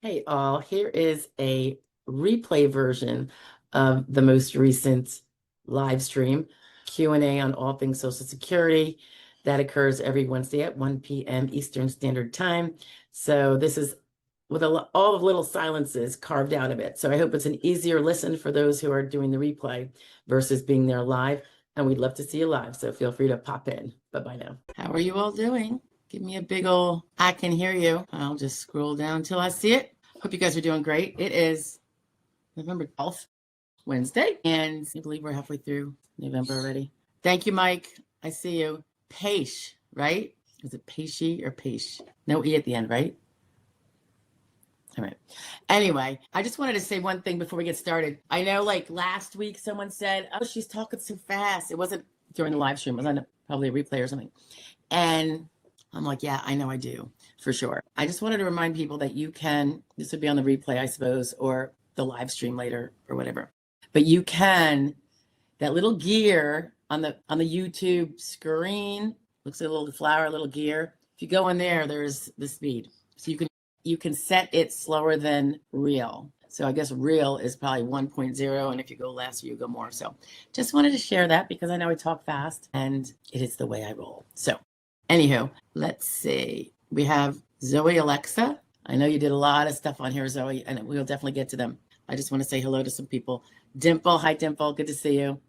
Hey all, here is a replay version of the most recent live stream Q&A on all things Social Security that occurs every Wednesday at 1 p.m. Eastern Standard Time. So this is with all the little silences carved out of it. So I hope it's an easier listen for those who are doing the replay versus being there live. And we'd love to see you live. So feel free to pop in. Bye-bye now. How are you all doing? Give me a big ol' I can hear you. I'll just scroll down till I see it. Hope you guys are doing great. It is November 12th, Wednesday, and I believe we're halfway through November already. Thank you, Mike. I see you. Paish, right? Is it Paishi or Paish? No E at the end, right? All right. Anyway, I just wanted to say one thing before we get started. I know like last week someone said, oh, she's talking so fast. It wasn't during the live stream. It was on probably a replay or something. And I'm like, yeah, I know I do, for sure. I just wanted to remind people that you can, this would be on the replay, I suppose, or the live stream later or whatever. But you can, that little gear on the YouTube screen, looks like a little flower, a little gear. If you go in there, there's the speed. So you can set it slower than real. So I guess real is probably 1.0, and if you go less, you go more. So just wanted to share that because I know I talk fast and it is the way I roll. So anywho, let's see. We have Zoe Alexa. I know you did a lot of stuff on here, Zoe, and we'll definitely get to them. I just want to say hello to some people. Dimple, hi Dimple, good to see you.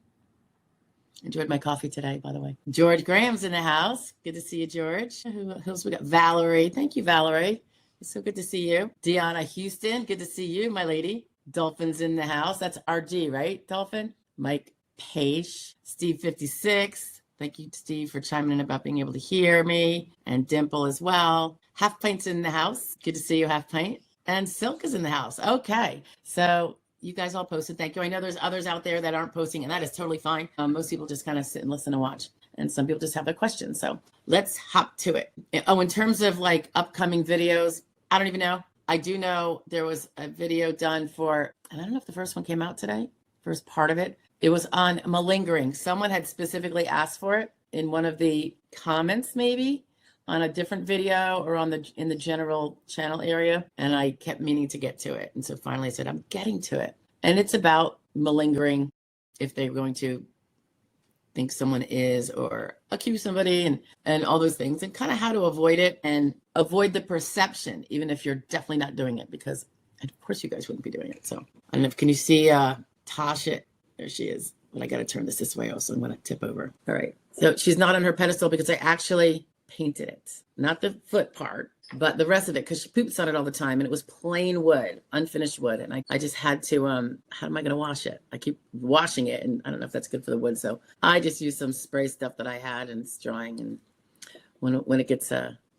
Enjoyed my coffee today, by the way. George Graham's in the house. Good to see you, George. Who else we got? Valerie. Thank you, Valerie. It's so good to see you. Deanna Houston, good to see you, my lady. Dolphin's in the house. That's RG, right, Dolphin? Mike Page, Steve 56. Thank you, Steve, for chiming in about being able to hear me. And Dimple as well. Half Pint's in the house. Good to see you, Half Pint. And Silk is in the house. Okay. So you guys all posted. Thank you. I know there's others out there that aren't posting, and that is totally fine. Most people just kind of sit and listen and watch. And some people just have their questions. So let's hop to it. Oh, in terms of like upcoming videos, I don't even know. I do know there was a video done for, and I don't know if the first one came out today, first part of it. It was on malingering. Someone had specifically asked for it in one of the comments, maybe on a different video or on in the general channel area. And I kept meaning to get to it. And so finally I said, I'm getting to it. And it's about malingering, if they're going to think someone is or accuse somebody and all those things, and kind of how to avoid it and avoid the perception, even if you're definitely not doing it, because of course you guys wouldn't be doing it. So I don't know if, can you see Tasha? There she is. But I got to turn this way also. I'm going to tip over. All right. So she's not on her pedestal because I actually painted it, not the foot part, but the rest of it, because she poops on it all the time, and it was plain wood, unfinished wood, and I just had to how am I going to wash it? I keep washing it, and I don't know if that's good for the wood, so I just used some spray stuff that I had, and it's drying, and when it gets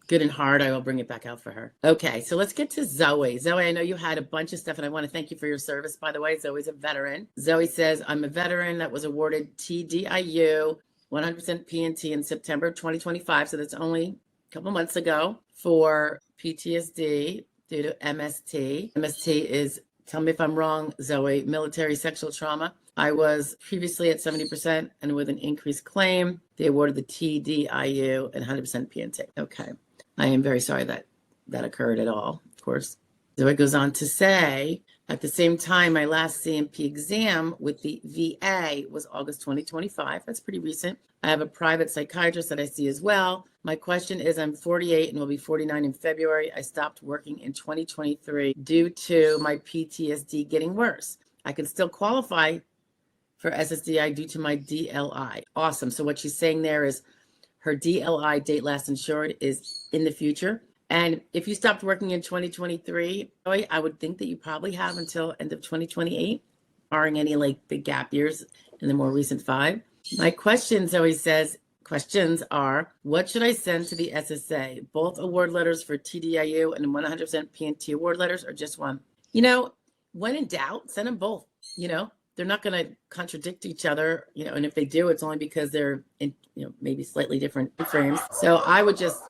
good and hard, I will bring it back out for her. Okay, so let's get to Zoe. Zoe, I know you had a bunch of stuff, and I want to thank you for your service, by the way. Zoe's a veteran. Zoe says, I'm a veteran that was awarded TDIU 100% PNT in September 2025, so that's only a couple months ago, for PTSD due to MST. MST is, tell me if I'm wrong, Zoe, military sexual trauma. I was previously at 70%, and with an increased claim, they awarded the TDIU and 100% PNT. Okay. I am very sorry that occurred at all, of course. Zoe goes on to say, at the same time, my last CMP exam with the VA was August 2025. That's pretty recent. I have a private psychiatrist that I see as well. My question is, I'm 48 and will be 49 in February. I stopped working in 2023 due to my PTSD getting worse. I can still qualify for SSDI due to my DLI. Awesome. So what she's saying there is her DLI, date last insured, is in the future. And if you stopped working in 2023, I would think that you probably have until end of 2028, barring any like big gap years in the more recent 5. My question, Zoe says, questions are, what should I send to the SSA? Both award letters for TDIU and 100% PNT award letters, or just one? You know, when in doubt, send them both. You know, they're not going to contradict each other, you know, and if they do, it's only because they're in, you know, maybe slightly different frames. So I would just,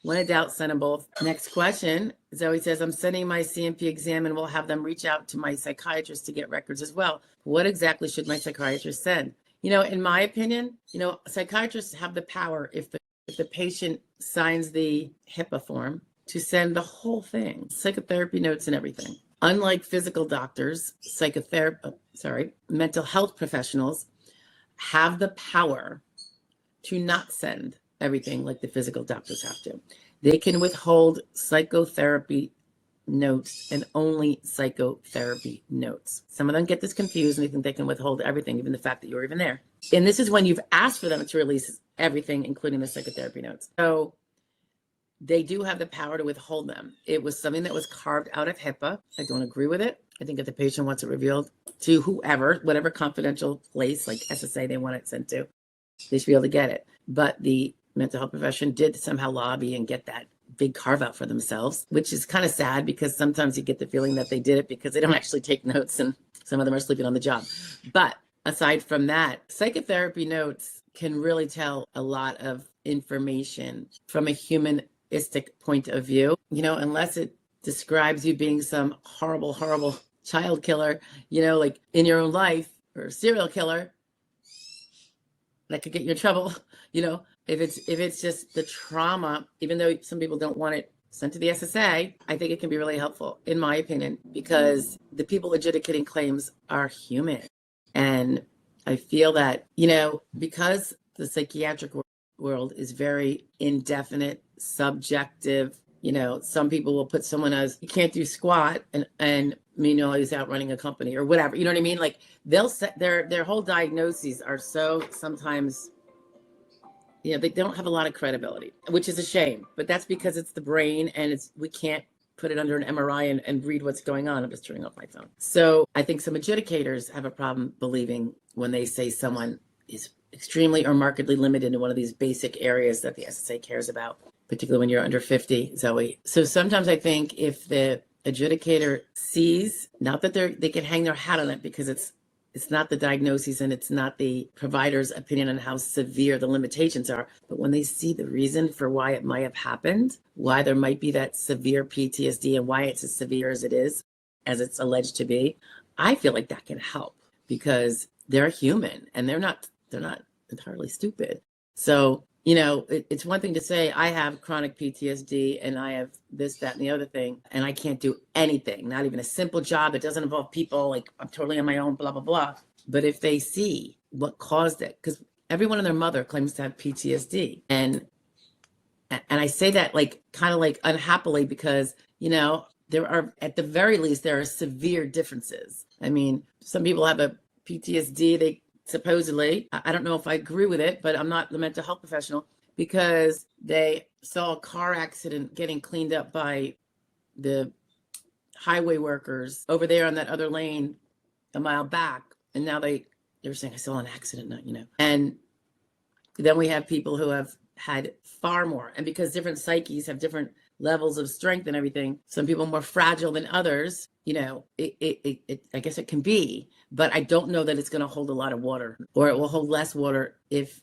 when in doubt, send them both. Next question. Zoe says, I'm sending my CMP exam and will have them reach out to my psychiatrist to get records as well. What exactly should my psychiatrist send? You know, in my opinion, you know, psychiatrists have the power if the patient signs the HIPAA form to send the whole thing, psychotherapy notes and everything. Unlike physical doctors, mental health professionals have the power to not send everything like the physical doctors have to. They can withhold psychotherapy notes and only psychotherapy notes. Some of them get this confused and they think they can withhold everything, even the fact that you're even there. And this is when you've asked for them to release everything, including the psychotherapy notes. So they do have the power to withhold them. It was something that was carved out of HIPAA. I don't agree with it. I think if the patient wants it revealed to whoever, whatever confidential place like SSA they want it sent to, they should be able to get it. But the mental health profession did somehow lobby and get that big carve out for themselves, which is kind of sad because sometimes you get the feeling that they did it because they don't actually take notes and some of them are sleeping on the job. But aside from that, psychotherapy notes can really tell a lot of information from a humanistic point of view, unless it describes you being some horrible, horrible child killer, like in your own life, or a serial killer that could get you in trouble, if it's just the trauma, even though some people don't want it sent to the SSA, I think it can be really helpful, in my opinion, because the people adjudicating claims are human. And I feel that, because the psychiatric world is very indefinite, subjective, some people will put someone as, you can't do squat, and meanwhile he's out running a company or whatever, you know what I mean? Like they'll set their whole diagnoses are so sometimes, they don't have a lot of credibility, which is a shame, but that's because it's the brain and we can't put it under an MRI and read what's going on. I'm just turning off my phone. So I think some adjudicators have a problem believing when they say someone is extremely or markedly limited in one of these basic areas that the SSA cares about, particularly when you're under 50, Zoe. So sometimes I think if the adjudicator sees, not that they can hang their hat on it because it's not the diagnosis and it's not the provider's opinion on how severe the limitations are, but when they see the reason for why it might have happened, why there might be that severe PTSD and why it's as severe as it is, as it's alleged to be, I feel like that can help because they're human and they're not entirely stupid. So, it's one thing to say, I have chronic PTSD and I have this, that, and the other thing, and I can't do anything, not even a simple job that doesn't involve people, like I'm totally on my own, blah, blah, blah. But if they see what caused it, because everyone and their mother claims to have PTSD. And I say that kind of unhappily because, there are, at the very least, there are severe differences. I mean, some people have a PTSD, they supposedly, I don't know if I agree with it, but I'm not the mental health professional, because they saw a car accident getting cleaned up by the highway workers over there on that other lane a mile back. And now they're saying I saw an accident, And then we have people who have had far more. And because different psyches have different levels of strength and everything, some people are more fragile than others, I guess it can be, but I don't know that it's going to hold a lot of water, or it will hold less water if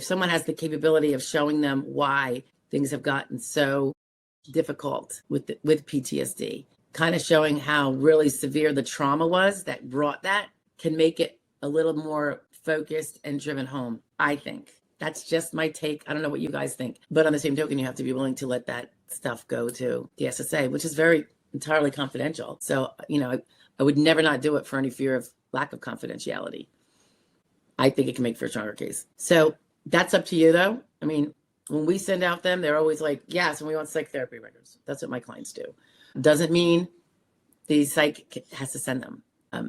someone has the capability of showing them why things have gotten so difficult with PTSD, kind of showing how really severe the trauma was that brought that, can make it a little more focused and driven home. I think that's just my take. I don't know what you guys think, but on the same token, you have to be willing to let that stuff go to the SSA, which is very entirely confidential. So, I would never not do it for any fear of lack of confidentiality. I think it can make for a stronger case. So that's up to you though. I mean, when we send out them, they're always like, yes, and we want psychotherapy records. That's what my clients do. Doesn't mean the psych has to send them.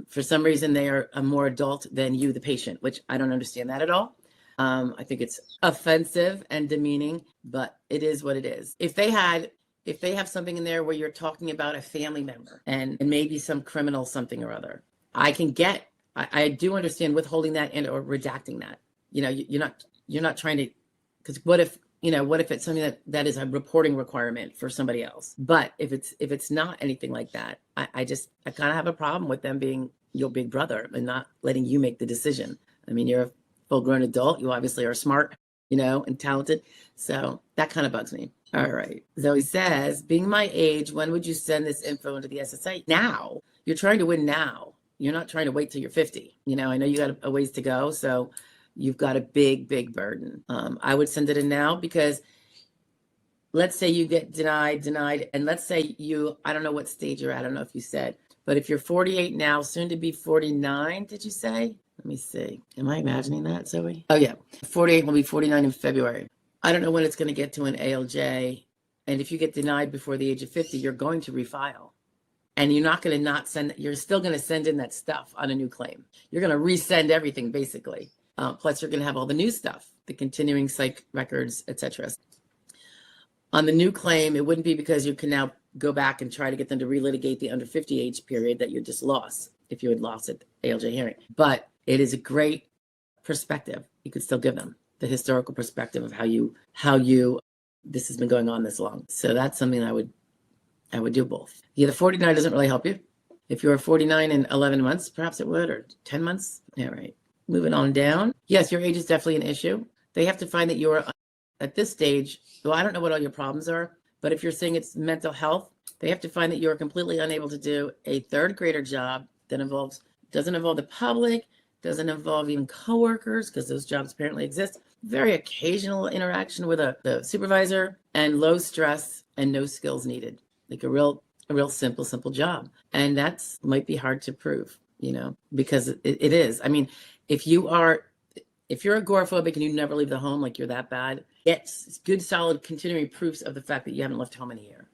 For some reason, they are more adult than you, the patient, which I don't understand that at all. I think it's offensive and demeaning, but it is what it is. If they have something in there where you're talking about a family member and maybe some criminal something or other, I do understand withholding that and or redacting that. You're not trying to, because what if it's something that is a reporting requirement for somebody else? But if it's not anything like that, I kind of have a problem with them being your big brother and not letting you make the decision. I mean, you're a full-grown adult. You obviously are smart, and talented. So that kind of bugs me. All right. Zoe says, being my age, when would you send this info into the SSA? Now. You're trying to win now. You're not trying to wait till you're 50. I know you got a ways to go. So you've got a big, big burden. I would send it in now because let's say you get denied, and let's say I don't know what stage you're at, I don't know if you said, but if you're 48 now, soon to be 49, did you say? Let me see. Am I imagining that, Zoe? Oh yeah, 48 will be 49 in February. I don't know when it's going to get to an ALJ, and if you get denied before the age of 50, you're going to refile. And you're not going to not send, you're still going to send in that stuff on a new claim. You're going to resend everything, basically. Plus, you're going to have all the new stuff, the continuing psych records, etc. On the new claim, it wouldn't be because you can now go back and try to get them to relitigate the under 50 age period that you just lost if you had lost at ALJ hearing. But it is a great perspective. You could still give them the historical perspective of how you this has been going on this long. So that's something I would do both. Yeah, the 49 doesn't really help you. If you were 49 in 11 months, perhaps it would, or 10 months. Yeah, right. Moving on down. Yes, your age is definitely an issue. They have to find that you're at this stage. Well, I don't know what all your problems are, but if you're saying it's mental health, they have to find that you're completely unable to do a third grader job that doesn't involve the public, doesn't involve even coworkers, because those jobs apparently exist. Very occasional interaction with the supervisor, and low stress and no skills needed. Like a real simple job. And that's might be hard to prove, because it is. I mean, if you're agoraphobic and you never leave the home, like you're that bad, it's good, solid, continuing proofs of the fact that you haven't left home in a year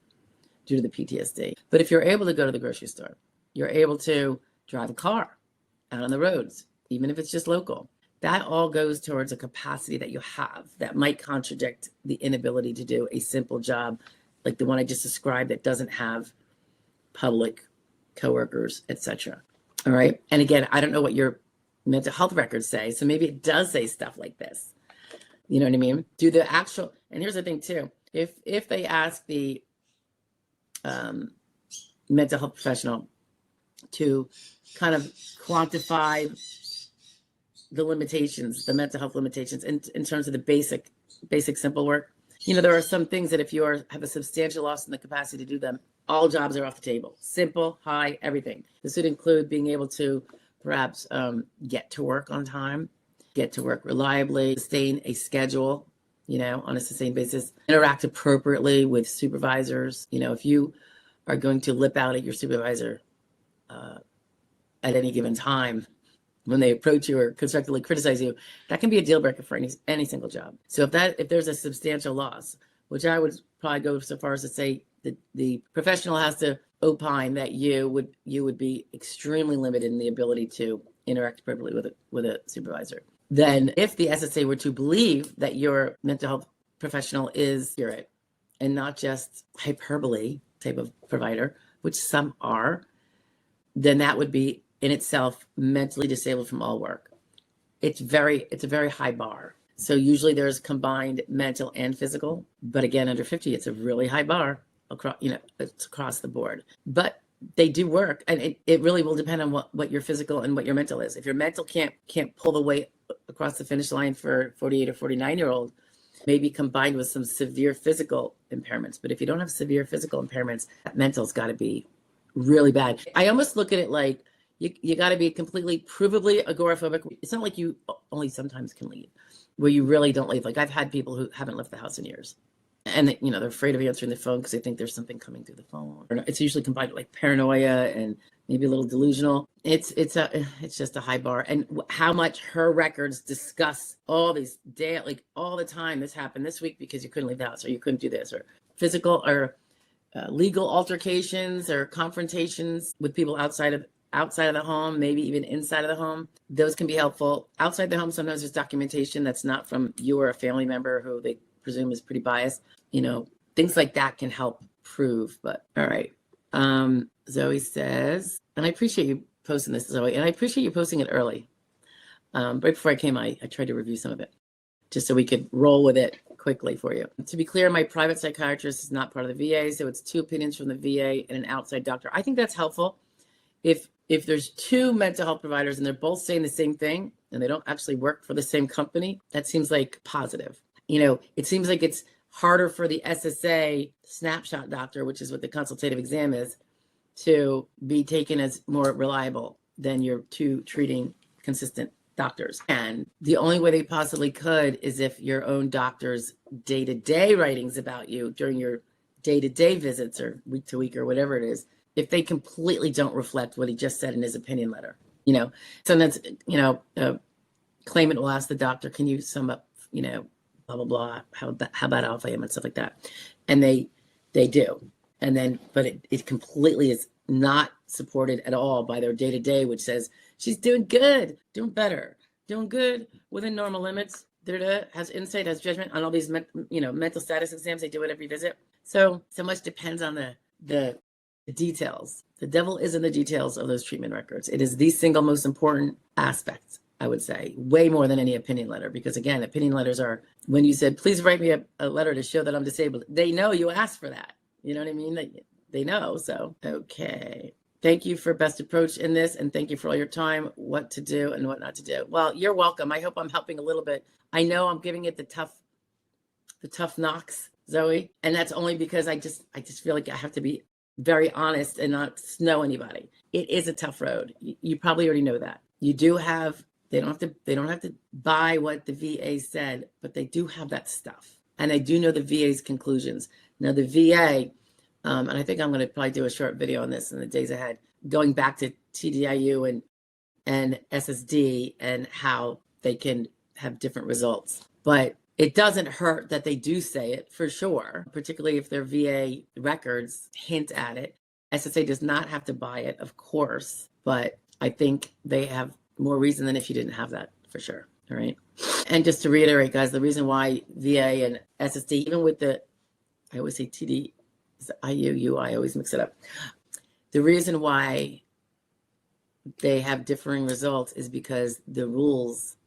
due to the PTSD. But if you're able to go to the grocery store, you're able to drive a car out on the roads, even if it's just local, that all goes towards a capacity that you have that might contradict the inability to do a simple job like the one I just described that doesn't have public coworkers, etc. All right. And again, I don't know what your mental health records say, so maybe it does say stuff like this. You know what I mean? Do the actual, and here's the thing too, if they ask the mental health professional to kind of quantify the limitations, the mental health limitations in terms of the basic simple work, there are some things that if you have a substantial loss in the capacity to do them, all jobs are off the table. Simple, high, everything. This would include being able to perhaps get to work on time, get to work reliably, sustain a schedule, on a sustained basis, interact appropriately with supervisors. If you are going to lip out at your supervisor at any given time when they approach you or constructively criticize you, that can be a deal breaker for any single job. So if there's a substantial loss, which I would probably go so far as to say that the professional has to opine that you would be extremely limited in the ability to interact appropriately with a supervisor. Then if the SSA were to believe that your mental health professional is accurate and not just hyperbole type of provider, which some are, then that would be in itself mentally disabled from all work. It's a very high bar. So usually there's combined mental and physical, but again, under 50, it's a really high bar across, it's across the board. But they do work, and it really will depend on what your physical and what your mental is. If your mental can't pull the weight across the finish line for 48 or 49-year-old, maybe combined with some severe physical impairments. But if you don't have severe physical impairments, that mental's got to be really bad. I almost look at it like you got to be completely provably agoraphobic. It's not like you only sometimes can leave, where you really don't leave. Like I've had people who haven't left the house in years, and they're afraid of answering the phone because they think there's something coming through the phone. It's usually combined with like paranoia and maybe a little delusional. It's just a high bar. And how much her records discuss all these like all the time. This happened this week because you couldn't leave the house, or you couldn't do this, or physical or legal altercations or confrontations with people outside of the home, maybe even inside of the home. Those can be helpful. Outside the home, sometimes there's documentation that's not from you or a family member who they presume is pretty biased. Things like that can help prove. But all right. Zoe says, and I appreciate you posting this, Zoe, and I appreciate you posting it early. Right before I came, I tried to review some of it just so we could roll with it quickly for you. To be clear, my private psychiatrist is not part of the VA, so it's 2 opinions from the VA and an outside doctor. I think that's helpful. If there's 2 mental health providers and they're both saying the same thing and they don't actually work for the same company, that seems like positive. It seems like it's harder for the SSA snapshot doctor, which is what the consultative exam is, to be taken as more reliable than your 2 treating consistent doctors. And the only way they possibly could is if your own doctor's day-to-day writings about you during your day-to-day visits or week to week or whatever it is, if they completely don't reflect what he just said in his opinion letter. Sometimes, claimant will ask the doctor, can you sum up, blah, blah, blah, how about alpha and stuff like that. And they do. And then, but it completely is not supported at all by their day-to-day, which says she's doing good, doing better, doing good within normal limits, has insight, has judgment on all these, mental status exams. They do it every visit. So much depends on the details. The devil is in the details of those treatment records. It is the single most important aspect, I would say, way more than any opinion letter. Because again, opinion letters are, when you said, please write me a letter to show that I'm disabled, they know you asked for that. You know what I mean? They know. So, okay. Thank you for best approach in this. And thank you for all your time, what to do and what not to do. Well, you're welcome. I hope I'm helping a little bit. I know I'm giving it the tough knocks, Zoe. And that's only because I just feel like I have to be very honest and not snow anybody. It is a tough road. You probably already know that. You do have, they don't have to buy what the VA said, but they do have that stuff. And I do know the VA's conclusions. Now the VA, and I think I'm going to probably do a short video on this in the days ahead, going back to TDIU and SSD and how they can have different results. But it doesn't hurt that they do say it for sure, particularly if their VA records hint at it. SSA does not have to buy it, of course, but I think they have more reason than if you didn't have that for sure. All right. And just to reiterate, guys, the reason why VA and SSD, even with I always say TD, IUU, I always mix it up. The reason why they have differing results is because the rules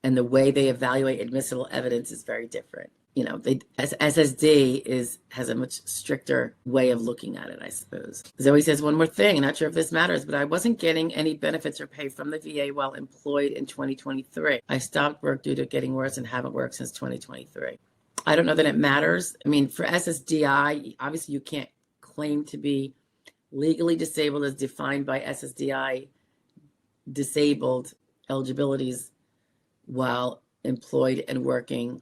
and the way they evaluate admissible evidence is very different. SSD has a much stricter way of looking at it, I suppose. Zoe says, one more thing, not sure if this matters, but I wasn't getting any benefits or pay from the VA while employed in 2023. I stopped work due to getting worse and haven't worked since 2023. I don't know that it matters. I mean, for SSDI, obviously you can't claim to be legally disabled as defined by SSDI disabled eligibilities while employed and working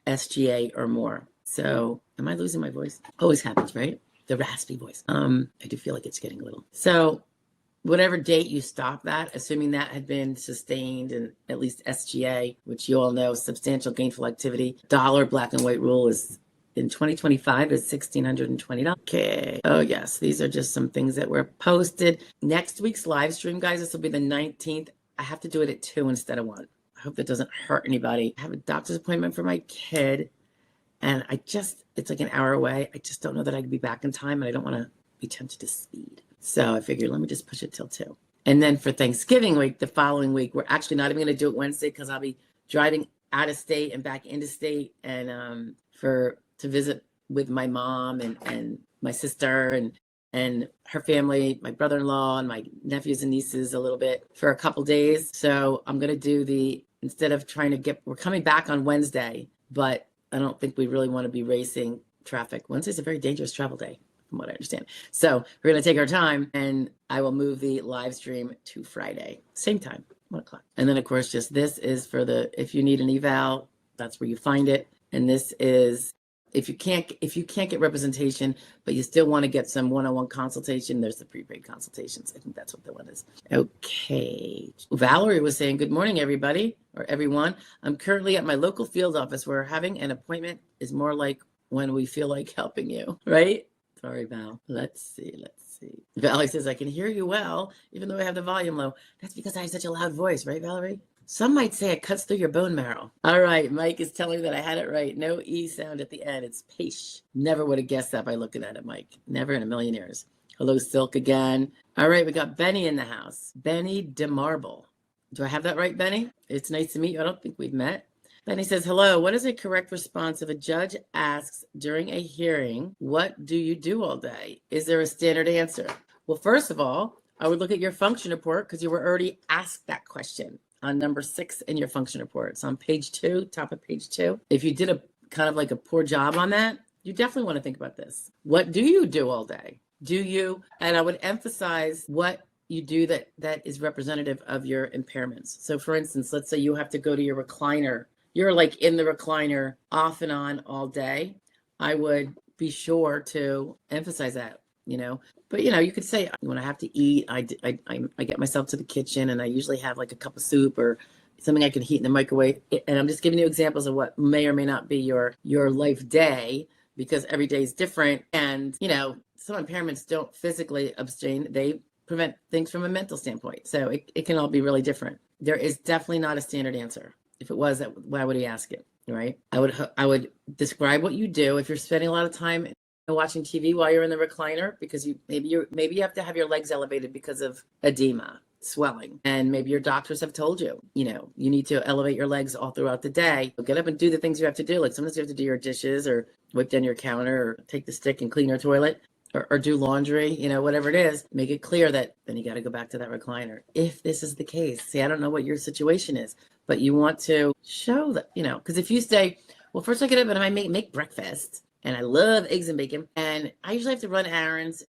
SGA or more. So am I losing my voice? Always happens, right? The raspy voice. I do feel like it's getting a little. So whatever date you stop that, assuming that had been sustained in at least SGA, which you all know, substantial gainful activity, dollar black and white rule is in 2025 is $1,620. Okay. Oh yes, these are just some things that were posted. Next week's live stream, guys, this will be the 19th. I have to do it at 2 instead of 1. I hope that doesn't hurt anybody. I have a doctor's appointment for my kid, and it's like an hour away. I just don't know that I can be back in time, and I don't want to be tempted to speed. So I figured, let me just push it till 2. And then for Thanksgiving week, the following week, we're actually not even going to do it Wednesday because I'll be driving out of state and back into state and to visit with my mom and my sister and her family, my brother-in-law and my nephews and nieces a little bit for a couple days. So I'm going to do instead of we're coming back on Wednesday, but I don't think we really want to be racing traffic. Wednesday's a very dangerous travel day, from what I understand. So we're going to take our time, and I will move the live stream to Friday, same time, 1 o'clock. And then of course, just this is for if you need an eval, that's where you find it. And this is, if you can't get representation, but you still want to get some one-on-one consultation, there's the prepaid consultations. I think that's what the one is. Okay. Valerie was saying, good morning, everybody, or everyone. I'm currently at my local field office where having an appointment is more like when we feel like helping you, right? Sorry, Val. Let's see. Valerie says, I can hear you well, even though I have the volume low. That's because I have such a loud voice, right, Valerie? Some might say it cuts through your bone marrow. All right, Mike is telling me that I had it right. No E sound at the end. It's Paish. Never would have guessed that by looking at it, Mike. Never in a million years. Hello, Silk again. All right, we got Benny in the house. Benny DeMarble. Do I have that right, Benny? It's nice to meet you. I don't think we've met. Benny says, hello. What is a correct response if a judge asks during a hearing, what do you do all day? Is there a standard answer? Well, first of all, I would look at your function report because you were already asked that question on number 6 in your function report. It's on page 2, top of page 2. If you did a kind of like a poor job on that, you definitely want to think about this. What do you do all day? Do you, and I would emphasize what you do that is representative of your impairments. So for instance, let's say you have to go to your recliner. You're like in the recliner off and on all day. I would be sure to emphasize that, But, you could say when I have to eat, I get myself to the kitchen and I usually have like a cup of soup or something I can heat in the microwave. And I'm just giving you examples of what may or may not be your life day, because every day is different. And, some impairments don't physically abstain. They prevent things from a mental standpoint. So it can all be really different. There is definitely not a standard answer. If it was, why would he ask it, right? I would describe what you do. If you're spending a lot of time watching TV while you're in the recliner, because maybe you have to have your legs elevated because of edema, swelling, and maybe your doctors have told you, you need to elevate your legs all throughout the day. Get up and do the things you have to do. Like sometimes you have to do your dishes or wipe down your counter or take the stick and clean your toilet. Or do laundry, whatever it is, make it clear that then you got to go back to that recliner. If this is the case, see, I don't know what your situation is, but you want to show that, because if you say, well, first I get up and I make breakfast and I love eggs and bacon and I usually have to run errands.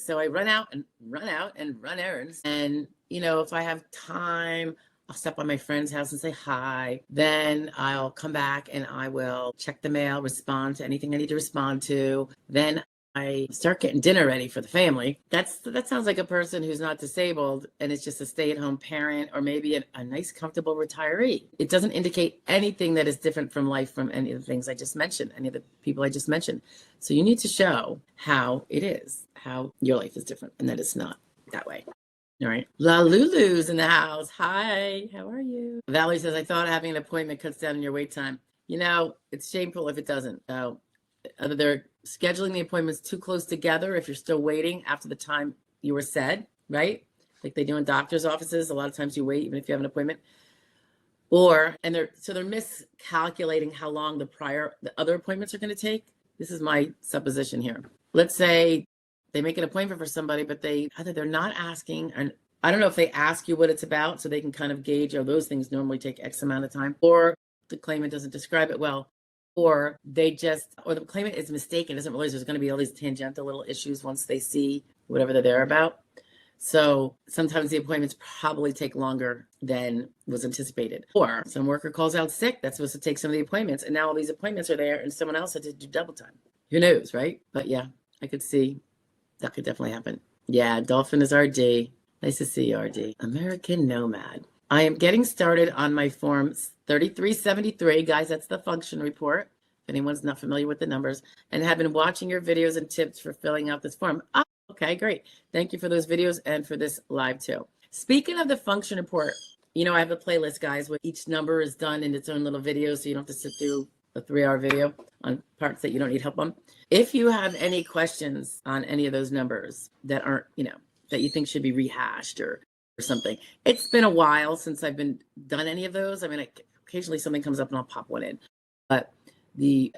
So I run out and run errands. And, if I have time, I'll stop by my friend's house and say hi. Then I'll come back and I will check the mail, respond to anything I need to respond to. Then I start getting dinner ready for the family. That sounds like a person who's not disabled and is just a stay-at-home parent or maybe a nice, comfortable retiree. It doesn't indicate anything that is different from life from any of the things I just mentioned, any of the people I just mentioned. So you need to show how it is, how your life is different, and that it's not that way. All right. La Lulu's in the house. Hi, how are you? Valerie says, I thought having an appointment cuts down on your wait time. It's shameful if it doesn't. They're scheduling the appointments too close together if you're still waiting after the time you were said, right? Like they do in doctor's offices. A lot of times you wait even if you have an appointment. They're miscalculating how long the other appointments are going to take. This is my supposition here. Let's say they make an appointment for somebody, but they're not asking, and I don't know if they ask you what it's about so they can kind of gauge, those things normally take X amount of time, or the claimant doesn't describe it well. Or the claimant is mistaken, doesn't realize there's going to be all these tangential little issues once they see whatever they're there about. So sometimes the appointments probably take longer than was anticipated. Or some worker calls out sick, that's supposed to take some of the appointments, and now all these appointments are there and someone else had to do double time. Who knows, right? But yeah, I could see that could definitely happen. Yeah, Dolphin is RD. Nice to see you, RD. American Nomad. I am getting started on my form 3373. Guys, that's the function report. If anyone's not familiar with the numbers, and have been watching your videos and tips for filling out this form. Oh, okay, great. Thank you for those videos and for this live too. Speaking of the function report, I have a playlist, guys, where each number is done in its own little video, so you don't have to sit through a 3-hour video on parts that you don't need help on. If you have any questions on any of those numbers that aren't, that you think should be rehashed or something. It's been a while since I've done any of those. I mean, occasionally something comes up and I'll pop one in, but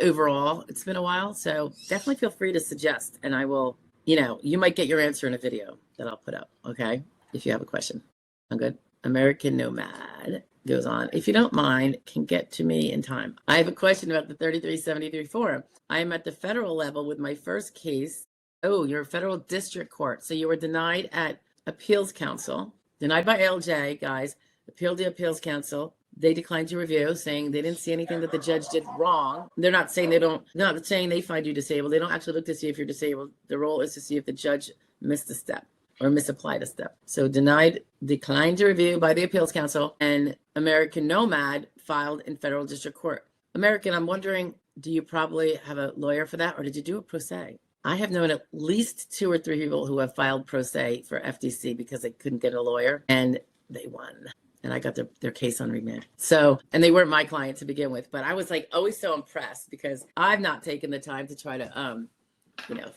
overall, it's been a while. So definitely feel free to suggest, and I will, you might get your answer in a video that I'll put up. Okay. If you have a question. I'm good. American Nomad goes on. If you don't mind, can get to me in time. I have a question about the 3373 form. I am at the federal level with my first case. Oh, you're a federal district court. So you were denied at appeals council. Denied by ALJ, guys, appealed to appeals council. They declined to review, saying they didn't see anything that the judge did wrong. They're not saying they find you disabled. They don't actually look to see if you're disabled. The role is to see if the judge missed a step or misapplied a step. So declined to review by the appeals council, and American Nomad filed in federal district court. American, I'm wondering, do you probably have a lawyer for that, or did you do it pro se? I have known at least 2 or 3 people who have filed pro se for FTC because they couldn't get a lawyer, and they won. And I got their case on remand. So, and they weren't my client to begin with, but I was like always so impressed because I've not taken the time to try to,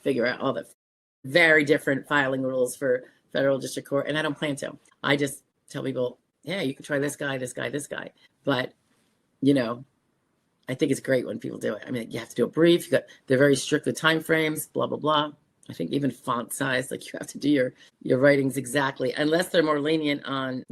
figure out all the very different filing rules for federal district court. And I don't plan to. I just tell people, yeah, you can try this guy, this guy, this guy. But, I think it's great when people do it. I mean, you have to do a brief. They're very strict with time frames, blah, blah, blah. I think even font size, like you have to do your writings exactly, unless they're more lenient on,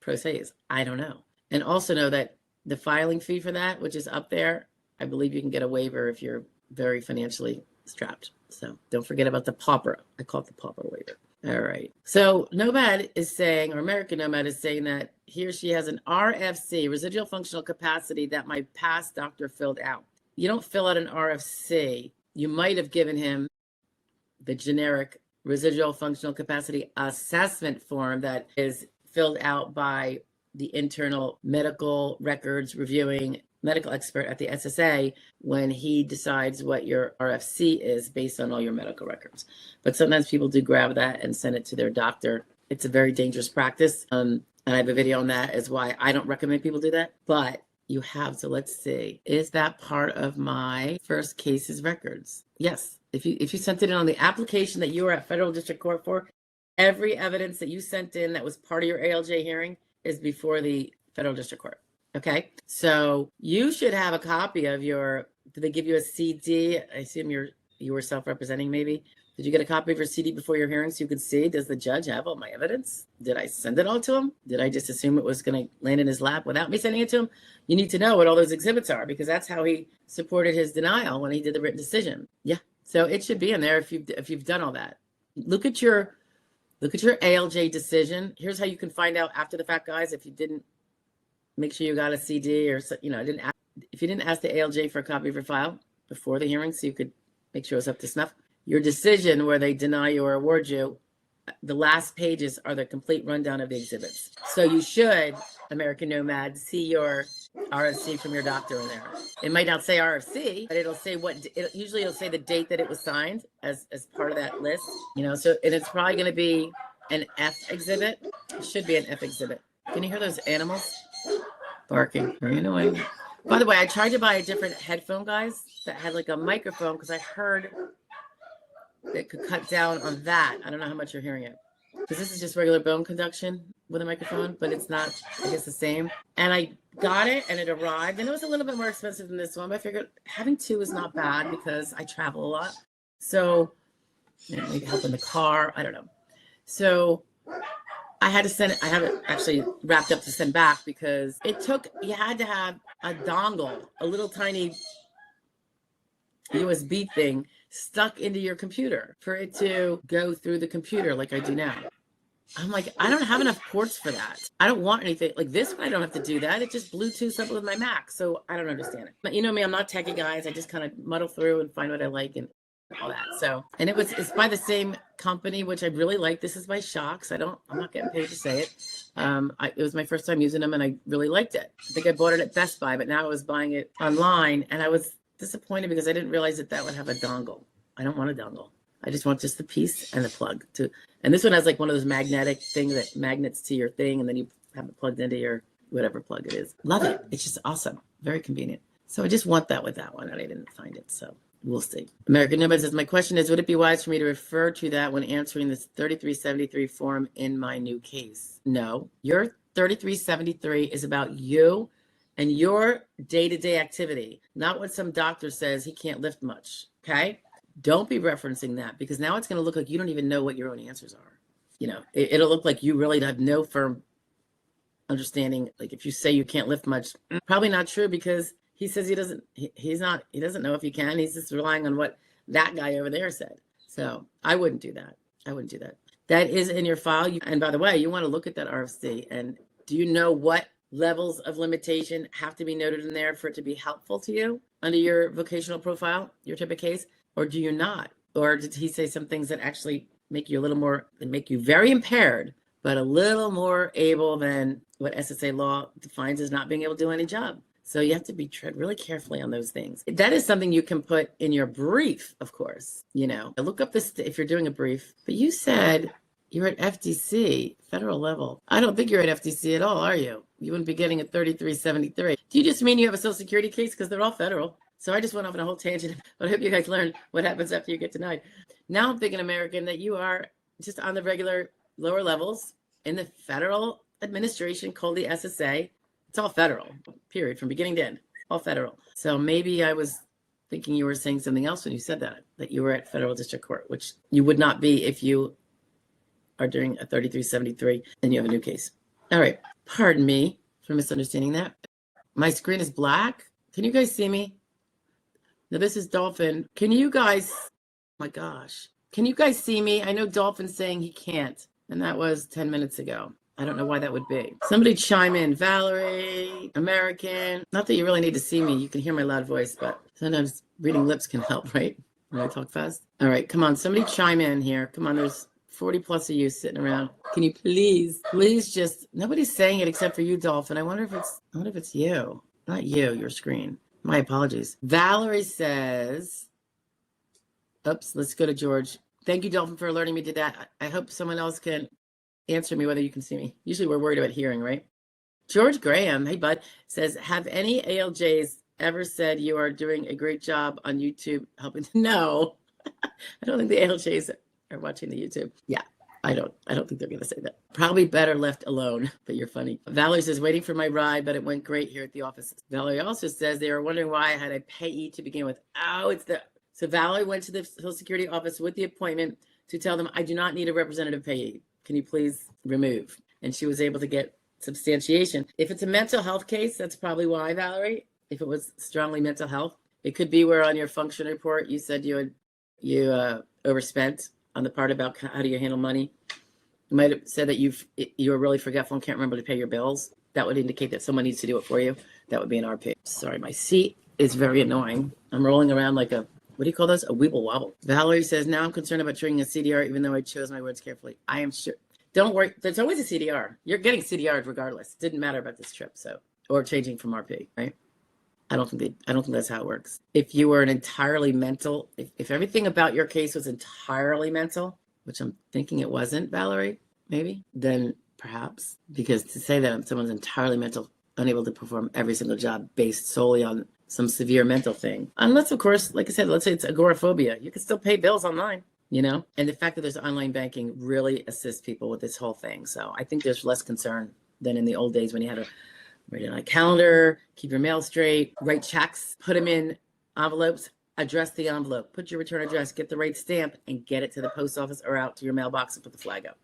pro se's. I don't know. And also know that the filing fee for that, which is up there, I believe you can get a waiver if you're very financially strapped. So don't forget about the pauper. I call it the pauper waiver. All right. So Nomad is saying, or American Nomad is saying that he or she has an RFC, residual functional capacity, that my past doctor filled out. You don't fill out an RFC. You might have given him the generic residual functional capacity assessment form that is filled out by the internal medical records reviewing medical expert at the SSA when he decides what your RFC is based on all your medical records. But sometimes people do grab that and send it to their doctor. It's a very dangerous practice. And I have a video on that as why I don't recommend people do that. But you have to, let's see, is that part of my first case's records? Yes. If you sent it in on the application that you were at federal district court for, every evidence that you sent in that was part of your ALJ hearing is before the federal district court. Okay, so you should have a copy of your, did they give you a CD? I assume you were self-representing maybe. Did you get a copy of your CD before your hearing so you could see, does the judge have all my evidence? Did I send it all to him? Did I just assume it was going to land in his lap without me sending it to him? You need to know what all those exhibits are because that's how he supported his denial when he did the written decision. Yeah, so it should be in there if you've done all that. Look at your ALJ decision. Here's how you can find out after the fact, guys, if you didn't make sure you got a CD or, if you didn't ask the ALJ for a copy of your file before the hearing so you could make sure it's up to snuff. Your decision where they deny you or award you, the last pages are the complete rundown of the exhibits. So you should, American Nomad, see your RFC from your doctor in there. It might not say RFC, but it'll say usually it'll say the date that it was signed as part of that list, so, and it's probably going to be an F exhibit. It should be an F exhibit. Can you hear those animals barking? Very annoying. By the way, I tried to buy a different headphone, guys, that had like a microphone because I heard that could cut down on that. I don't know how much you're hearing it. Because this is just regular bone conduction with a microphone, but it's not, I guess, the same. And I got it and it arrived and it was a little bit more expensive than this one, but I figured having two is not bad because I travel a lot. So maybe help in the car, I don't know. So I had to send it, I have it actually wrapped up to send back because you had to have a dongle, a little tiny USB thing stuck into your computer for it to go through the computer like I do now. I'm like, I don't have enough ports for that. I don't want anything like this one. I don't have to do that. It just Bluetooths up with my Mac. So I don't understand it. But you know me, I'm not techie, guys. I just kind of muddle through and find what I like and all that. So, and it's by the same company, which I really like. This is by Shocks. I'm not getting paid to say it. It was my first time using them and I really liked it. I think I bought it at Best Buy, but now I was buying it online and I was disappointed because I didn't realize that would have a dongle. I don't want a dongle. I just want just the piece and the plug and this one has like one of those magnetic things that magnets to your thing and then you have it plugged into your whatever plug it is. Love it. It's just awesome. Very convenient. So I just want that with that one and I didn't find it. So we'll see. American Nomad says, my question is, would it be wise for me to refer to that when answering this 3373 form in my new case? No, your 3373 is about you and your day-to-day activity, not what some doctor says he can't lift much, okay? Don't be referencing that because now it's going to look like you don't even know what your own answers are. It'll look like you really have no firm understanding. Like if you say you can't lift much, probably not true because he says he doesn't know if he can. He's just relying on what that guy over there said. So I wouldn't do that. That is in your file. And by the way, you want to look at that RFC and do you know what levels of limitation have to be noted in there for it to be helpful to you under your vocational profile, your type of case, or do you not? Or did he say some things that actually make you make you very impaired, but a little more able than what SSA law defines as not being able to do any job? So you have to tread really carefully on those things. That is something you can put in your brief, of course. Look up this if you're doing a brief, but you said you're at FDC, federal level. I don't think you're at FDC at all, are you? You wouldn't be getting a 3373. Do you just mean you have a Social Security case? Because they're all federal. So I just went off on a whole tangent, but I hope you guys learned what happens after you get denied. Now I'm thinking, American, that you are just on the regular lower levels in the federal administration called the SSA. It's all federal, period, from beginning to end, all federal. So maybe I was thinking you were saying something else when you said that you were at federal district court, which you would not be if you are doing a 3373 and you have a new case. All right. Pardon me for misunderstanding that. My screen is black. Can you guys see me? Now this is Dolphin. Can you guys, oh my gosh, Can you guys see me? I know Dolphin's saying he can't, and that was 10 minutes ago. I don't know why that would be. Somebody chime in. Valerie, American. Not that you really need to see me. You can hear my loud voice, but sometimes reading lips can help, right? When I talk fast. All right, come on. Somebody chime in here. Come on, there's 40 plus of you sitting around. Can you please just, nobody's saying it except for you, Dolphin. I wonder if it's you. Not you, your screen. My apologies. Valerie says, oops, let's go to George. Thank you, Dolphin, for alerting me to that. I hope someone else can answer me whether you can see me. Usually we're worried about hearing, right? George Graham, hey bud, says, have any ALJs ever said you are doing a great job on YouTube helping? No, I don't think the ALJs are watching the YouTube. Yeah, I don't think they're gonna say that. Probably better left alone, but you're funny. Valerie says, waiting for my ride, but it went great here at the office. Valerie also says they were wondering why I had a payee to begin with. Oh, so Valerie went to the Social Security office with the appointment to tell them, I do not need a representative payee. Can you please remove? And she was able to get substantiation. If it's a mental health case, that's probably why, Valerie. If it was strongly mental health, it could be where on your function report you said you overspent on the part about how do you handle money. You might have said that you were really forgetful and can't remember to pay your bills. That would indicate that someone needs to do it for you. That would be an RP. Sorry, my seat is very annoying. I'm rolling around like a, what do you call this? A weeble wobble. Valerie says, now I'm concerned about triggering a CDR, even though I chose my words carefully. I am sure. Don't worry. There's always a CDR. You're getting CDR'd regardless. It didn't matter about this trip. So, or changing from RP, right? I don't think that's how it works. If you were an entirely mental, if everything about your case was entirely mental, which I'm thinking it wasn't, Valerie, maybe, then perhaps, because to say that someone's entirely mental, unable to perform every single job based solely on some severe mental thing, unless, of course, like I said, let's say it's agoraphobia, you can still pay bills online, you know? And the fact that there's online banking really assists people with this whole thing. So I think there's less concern than in the old days when you had to write it on a calendar, keep your mail straight, write checks, put them in envelopes, address the envelope, put your return address, get the right stamp, and get it to the post office or out to your mailbox and put the flag up,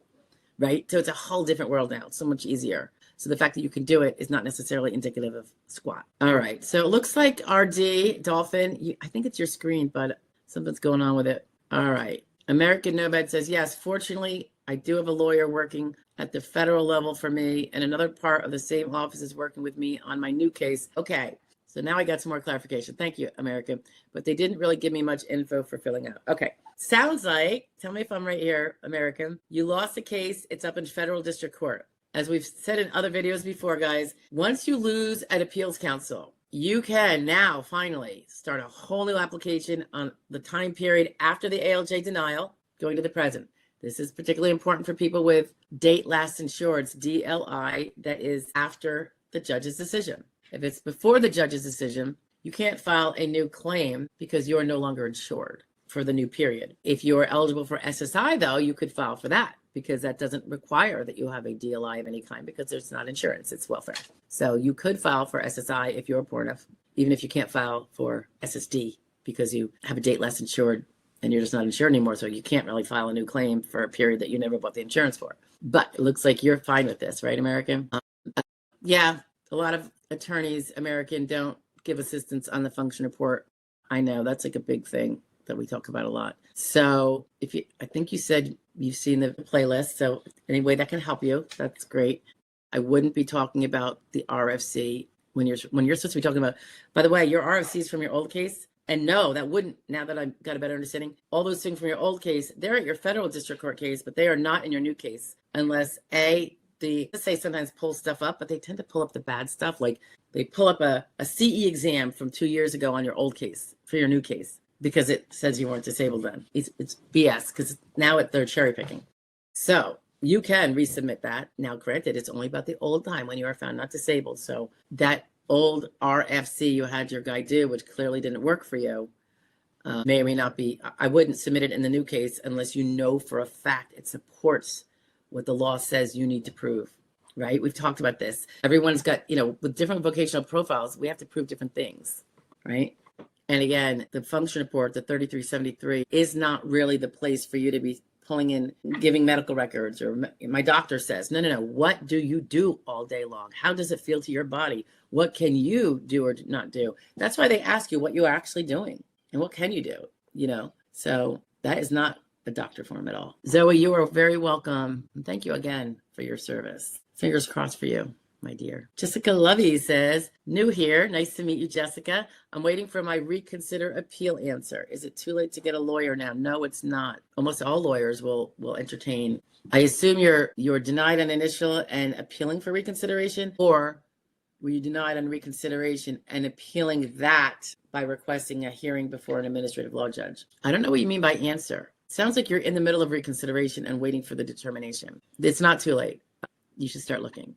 right? So it's a whole different world now. It's so much easier. So the fact that you can do it is not necessarily indicative of squat. All right. So it looks like RD, Dolphin, I think it's your screen, but something's going on with it. All right. American Nomad says, yes, fortunately, I do have a lawyer working at the federal level for me, and another part of the same office is working with me on my new case. Okay. So now I got some more clarification. Thank you, American. But they didn't really give me much info for filling out. Okay. Sounds like, tell me if I'm right here, American, you lost the case. It's up in federal district court. As we've said in other videos before, guys, once you lose at appeals council, you can now finally start a whole new application on the time period after the ALJ denial going to the present. This is particularly important for people with date last insureds, DLI, that is after the judge's decision. If it's before the judge's decision, you can't file a new claim because you are no longer insured for the new period. If you are eligible for SSI, though, you could file for that because that doesn't require that you have a DLI of any kind because it's not insurance, it's welfare. So you could file for SSI if you're poor enough, even if you can't file for SSD because you have a date less insured and you're just not insured anymore. So you can't really file a new claim for a period that you never bought the insurance for. But it looks like you're fine with this, right, American? Yeah, a lot of attorneys, American, don't give assistance on the function report. I know that's like a big thing that we talk about a lot. So I think you said you've seen the playlist. So any way that can help you, that's great. I wouldn't be talking about the RFC when you're supposed to be talking about, by the way, your RFCs from your old case. And no, that wouldn't, now that I've got a better understanding, all those things from your old case, they're at your federal district court case, but they are not in your new case unless let's say sometimes pull stuff up, but they tend to pull up the bad stuff. Like they pull up a CE exam from 2 years ago on your old case for your new case because it says you weren't disabled then. It's BS because now they're cherry picking. So you can resubmit that. Now, granted, it's only about the old time when you are found not disabled. So that old RFC you had your guy do, which clearly didn't work for you, may or may not be. I wouldn't submit it in the new case unless you know for a fact it supports what the law says you need to prove, right? We've talked about this. Everyone's got, with different vocational profiles, we have to prove different things, right? And again, the function report, the 3373, is not really the place for you to be pulling in, giving medical records, or my doctor says, no. What do you do all day long? How does it feel to your body? What can you do or not do? That's why they ask you what you're actually doing and what can you do, So that is not a doctor form at all. Zoe, you are very welcome. And thank you again for your service. Fingers crossed for you, my dear. Jessica Lovey says, new here. Nice to meet you, Jessica. I'm waiting for my reconsider appeal answer. Is it too late to get a lawyer now? No, it's not. Almost all lawyers will entertain. I assume you're denied on initial and appealing for reconsideration, or were you denied on reconsideration and appealing that by requesting a hearing before an administrative law judge? I don't know what you mean by answer. Sounds like you're in the middle of reconsideration and waiting for the determination. It's not too late. You should start looking.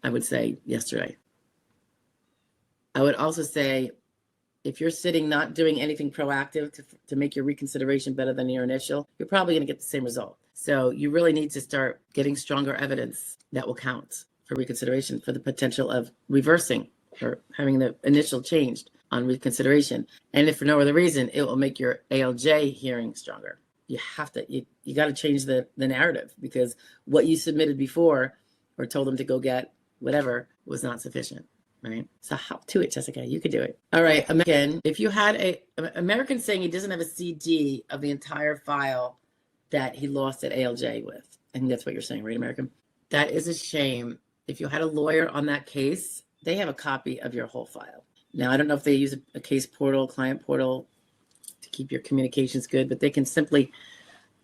I would say yesterday. I would also say, if you're sitting not doing anything proactive to make your reconsideration better than your initial, you're probably going to get the same result. So you really need to start getting stronger evidence that will count for reconsideration, for the potential of reversing or having the initial changed on reconsideration. And if for no other reason, it will make your ALJ hearing stronger. You have to, you got to change the narrative, because what you submitted before or told them to go get whatever was not sufficient, right? So hop to it, Jessica. You could do it. All right, American, if you had American saying he doesn't have a CD of the entire file that he lost at ALJ with. I think that's what you're saying, right, American? That is a shame. If you had a lawyer on that case, they have a copy of your whole file. Now, I don't know if they use a case portal, client portal to keep your communications good, but they can simply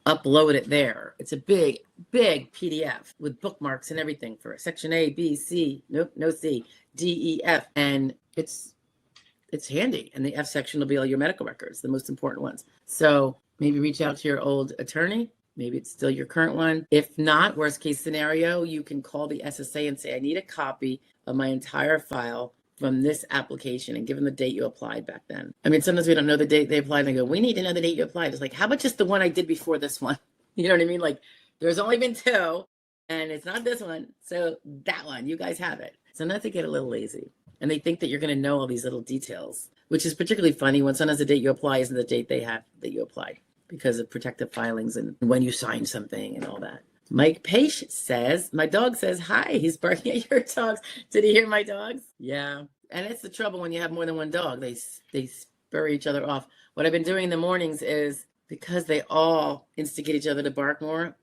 upload it there. It's a big, big PDF with bookmarks and everything for section A, B, C, nope, no C, D, E, F. And it's handy. And the F section will be all your medical records, the most important ones. So maybe reach out to your old attorney. Maybe it's still your current one. If not, worst case scenario, you can call the SSA and say, I need a copy of my entire file from this application, and give them the date you applied back then. I mean, sometimes we don't know the date they applied, and they go, we need to know the date you applied. It's like, how about just the one I did before this one? You know what I mean? Like, there's only been 2, and it's not this one. So that one, you guys have it. So not to get a little lazy. And they think that you're going to know all these little details, which is particularly funny when sometimes the date you apply isn't the date they have that you applied, because of protective filings and when you sign something and all that. Mike Page says, my dog says, hi, he's barking at your dogs. Did he hear my dogs? Yeah. And it's the trouble when you have more than one dog. They spur each other off. What I've been doing in the mornings is, because they all instigate each other to bark more,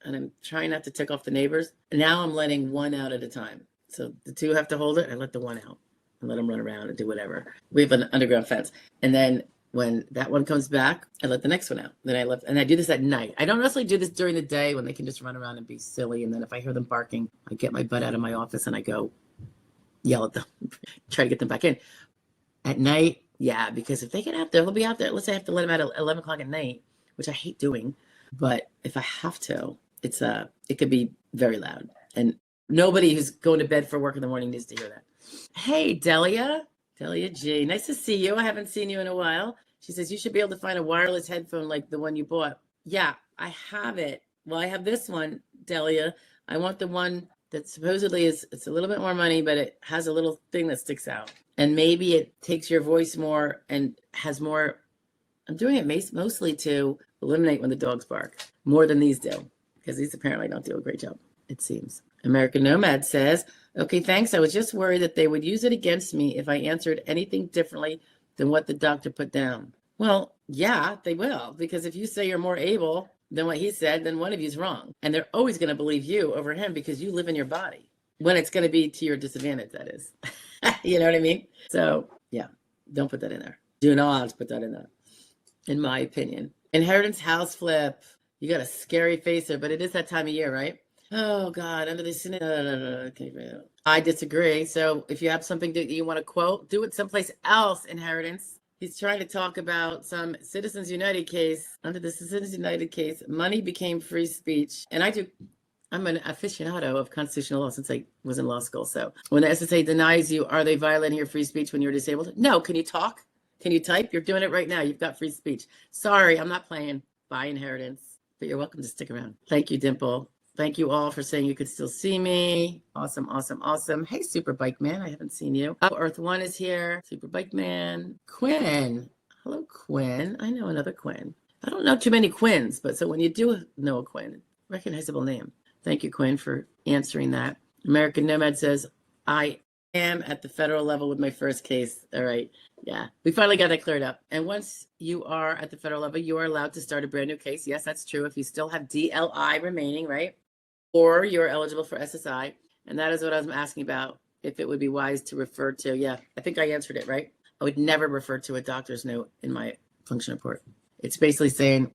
and I'm trying not to tick off the neighbors, now I'm letting one out at a time. So the 2 have to hold it. I let the one out and let them run around and do whatever. We have an underground fence. And then when that one comes back, I let the next one out. Then I do this at night. I don't necessarily do this during the day when they can just run around and be silly. And then if I hear them barking, I get my butt out of my office and I go yell at them, try to get them back in. At night, yeah, because if they get out there, they'll be out there. Let's say I have to let them out at 11 o'clock at night, which I hate doing. But if I have to, it could be very loud. And nobody who's going to bed for work in the morning needs to hear that. Hey, Delia G, nice to see you. I haven't seen you in a while. She says, you should be able to find a wireless headphone like the one you bought. Yeah, I have it. Well, I have this one, Delia. I want the one that supposedly it's a little bit more money, but it has a little thing that sticks out. And maybe it takes your voice more and has more. I'm doing it mostly to eliminate when the dogs bark, more than these do, because these apparently don't do a great job, it seems. American Nomad says, okay, thanks. I was just worried that they would use it against me if I answered anything differently than what the doctor put down. Well, yeah, they will, because if you say you're more able than what he said, then one of you's wrong. And they're always going to believe you over him because you live in your body, when it's going to be to your disadvantage, that is. You know what I mean? So, yeah, don't put that in there. Do not put that in there, in my opinion. Inheritance house flip. You got a scary face there, but it is that time of year, right? Oh, God, under the sin. I disagree. So if you have something that you want to quote, do it someplace else, Inheritance. He's trying to talk about some Citizens United case. Under the Citizens United case, money became free speech. And I'm an aficionado of constitutional law since I was in law school. So when the SSA denies you, are they violating your free speech when you're disabled? No. Can you talk? Can you type? You're doing it right now. You've got free speech. Sorry, I'm not playing. Bye, Inheritance. But you're welcome to stick around. Thank you, Dimple. Thank you all for saying you could still see me. Awesome, awesome, awesome. Hey, Super Bike Man, I haven't seen you. Oh, Earth One is here. Super Bike Man. Quinn. Hello, Quinn. I know another Quinn. I don't know too many Quinns, but so when you do know a Quinn, recognizable name. Thank you, Quinn, for answering that. American Nomad says, I am at the federal level with my first case. All right. Yeah, we finally got that cleared up. And once you are at the federal level, you are allowed to start a brand new case. Yes, that's true. If you still have DLI remaining, right? Or you're eligible for SSI. And that is what I was asking about, if it would be wise to refer to. Yeah, I think I answered it, right? I would never refer to a doctor's note in my function report. It's basically saying,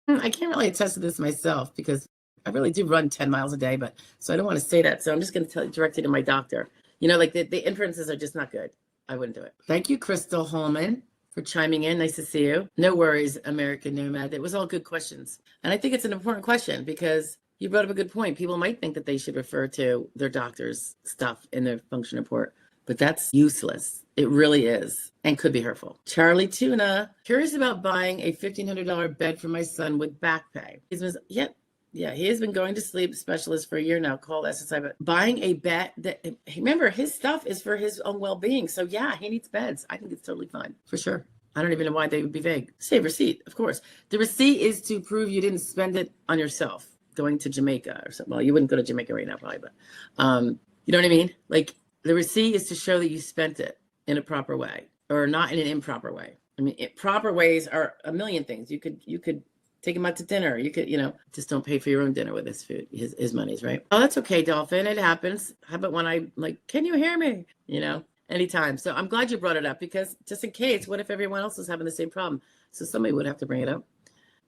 I can't really attest to this myself because I really do run 10 miles a day, but so I don't want to say that. So I'm just going to direct it to my doctor. You know, like the inferences are just not good. I wouldn't do it. Thank you, Crystal Holman, for chiming in. Nice to see you. No worries, American Nomad. It was all good questions. And I think it's an important question because you brought up a good point. People might think that they should refer to their doctor's stuff in their function report, but that's useless. It really is, and could be hurtful. Charlie Tuna, curious about buying a $1,500 bed for my son with back pay. Yeah, he has been going to sleep specialist for a year now, called SSI, but buying a bed that, remember, his stuff is for his own well-being. So yeah, he needs beds. I think it's totally fine, for sure. I don't even know why they would be vague. Save receipt, of course. The receipt is to prove you didn't spend it on yourself, going to Jamaica or something. Well, you wouldn't go to Jamaica right now, probably, but you know what I mean? Like, the receipt is to show that you spent it in a proper way or not in an improper way. I mean, proper ways are a million things. You could take him out to dinner. You could, just don't pay for your own dinner with his food, his money's, right? Oh, that's okay, Dolphin. It happens. How about when I can you hear me? Anytime. So I'm glad you brought it up because just in case, what if everyone else is having the same problem? So somebody would have to bring it up.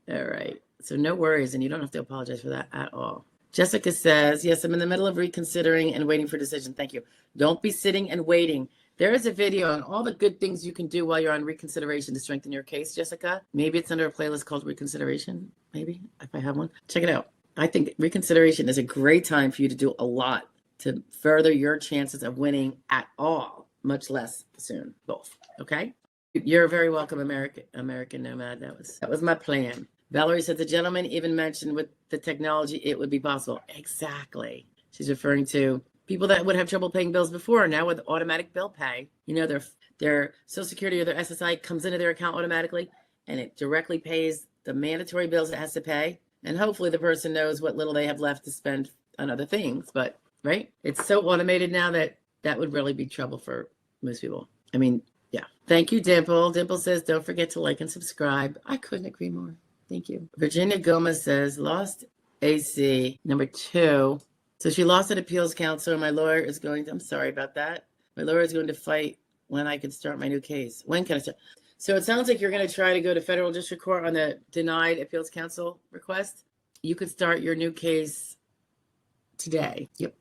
All right. So no worries. And you don't have to apologize for that at all. Jessica says, yes, I'm in the middle of reconsidering and waiting for decision. Thank you. Don't be sitting and waiting. There is a video on all the good things you can do while you're on reconsideration to strengthen your case, Jessica. Maybe it's under a playlist called Reconsideration, maybe, if I have one. Check it out. I think reconsideration is a great time for you to do a lot to further your chances of winning at all, much less soon, both, okay? You're very welcome, American Nomad. That was my plan. Valerie said the gentleman even mentioned with the technology, it would be possible. Exactly. She's referring to people that would have trouble paying bills before. Now with automatic bill pay, their Social Security or their SSI comes into their account automatically and it directly pays the mandatory bills it has to pay. And hopefully the person knows what little they have left to spend on other things. But, right? It's so automated now that would really be trouble for most people. I mean, yeah. Thank you, Dimple. Dimple says, don't forget to like and subscribe. I couldn't agree more. Thank you. Virginia Gomez says, lost AC number 2. So she lost an appeals counsel. My lawyer is going to, I'm sorry about that. My lawyer is going to fight when I can start my new case. When can I start? So it sounds like you're going to try to go to federal district court on the denied appeals counsel request. You could start your new case today. Yep.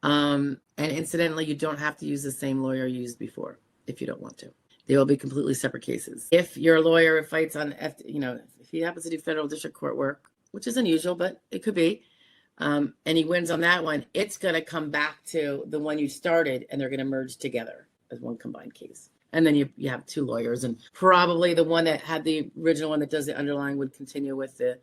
And incidentally, you don't have to use the same lawyer you used before if you don't want to. They will be completely separate cases. If your lawyer fights on, if he happens to do federal district court work, which is unusual, but it could be, and he wins on that one, it's going to come back to the one you started, and they're going to merge together as one combined case. And then you have 2 lawyers, and probably the one that had the original one that does the underlying would continue with the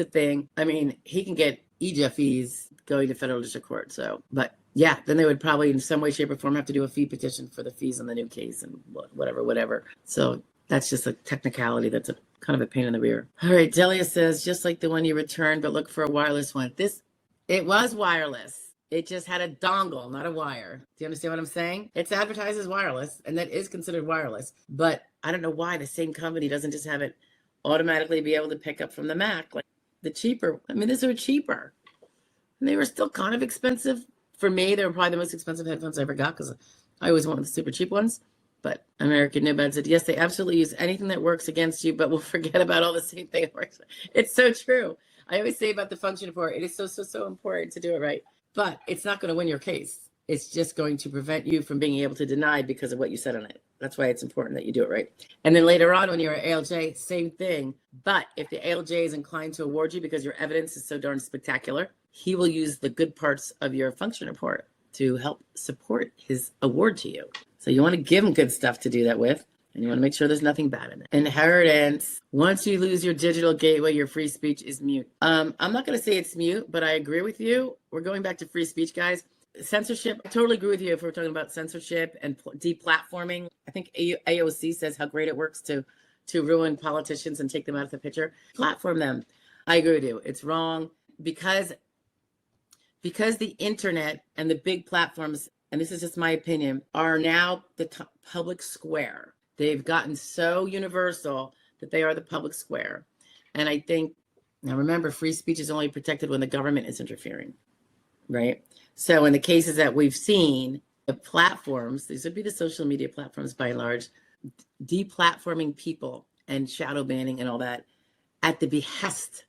thing. I mean, he can get EJA fees going to federal district court. So, but yeah, then they would probably in some way, shape, or form have to do a fee petition for the fees on the new case and whatever. So that's just a technicality. That's a kind of a pain in the rear. All right, Delia says, just like the one you returned, but look for a wireless one. It was wireless. It just had a dongle, not a wire. Do you understand what I'm saying? It's advertised as wireless, and that is considered wireless. But I don't know why the same company doesn't just have it automatically be able to pick up from the Mac. Like these are cheaper. And they were still kind of expensive. For me, they were probably the most expensive headphones I ever got because I always wanted the super cheap ones. But American Nomad said, yes, they absolutely use anything that works against you, but we'll forget about all the same thing that works. It's so true. I always say about the function report, it is so important to do it right. But it's not going to win your case. It's just going to prevent you from being able to deny because of what you said on it. That's why it's important that you do it right. And then later on when you're at ALJ, same thing. But if the ALJ is inclined to award you because your evidence is so darn spectacular, he will use the good parts of your function report to help support his award to you. So you want to give him good stuff to do that with, and you want to make sure there's nothing bad in it. Inheritance. Once you lose your digital gateway, your free speech is mute. I'm not going to say it's mute, but I agree with you. We're going back to free speech, guys. Censorship, I totally agree with you if we're talking about censorship and deplatforming. I think AOC says how great it works to ruin politicians and take them out of the picture. Platform them. I agree with you. It's wrong because the internet and the big platforms and this is just my opinion, are now the public square. They've gotten so universal that they are the public square. And I think, now remember, free speech is only protected when the government is interfering, right? So in the cases that we've seen, the platforms, these would be the social media platforms by and large, deplatforming people and shadow banning and all that at the behest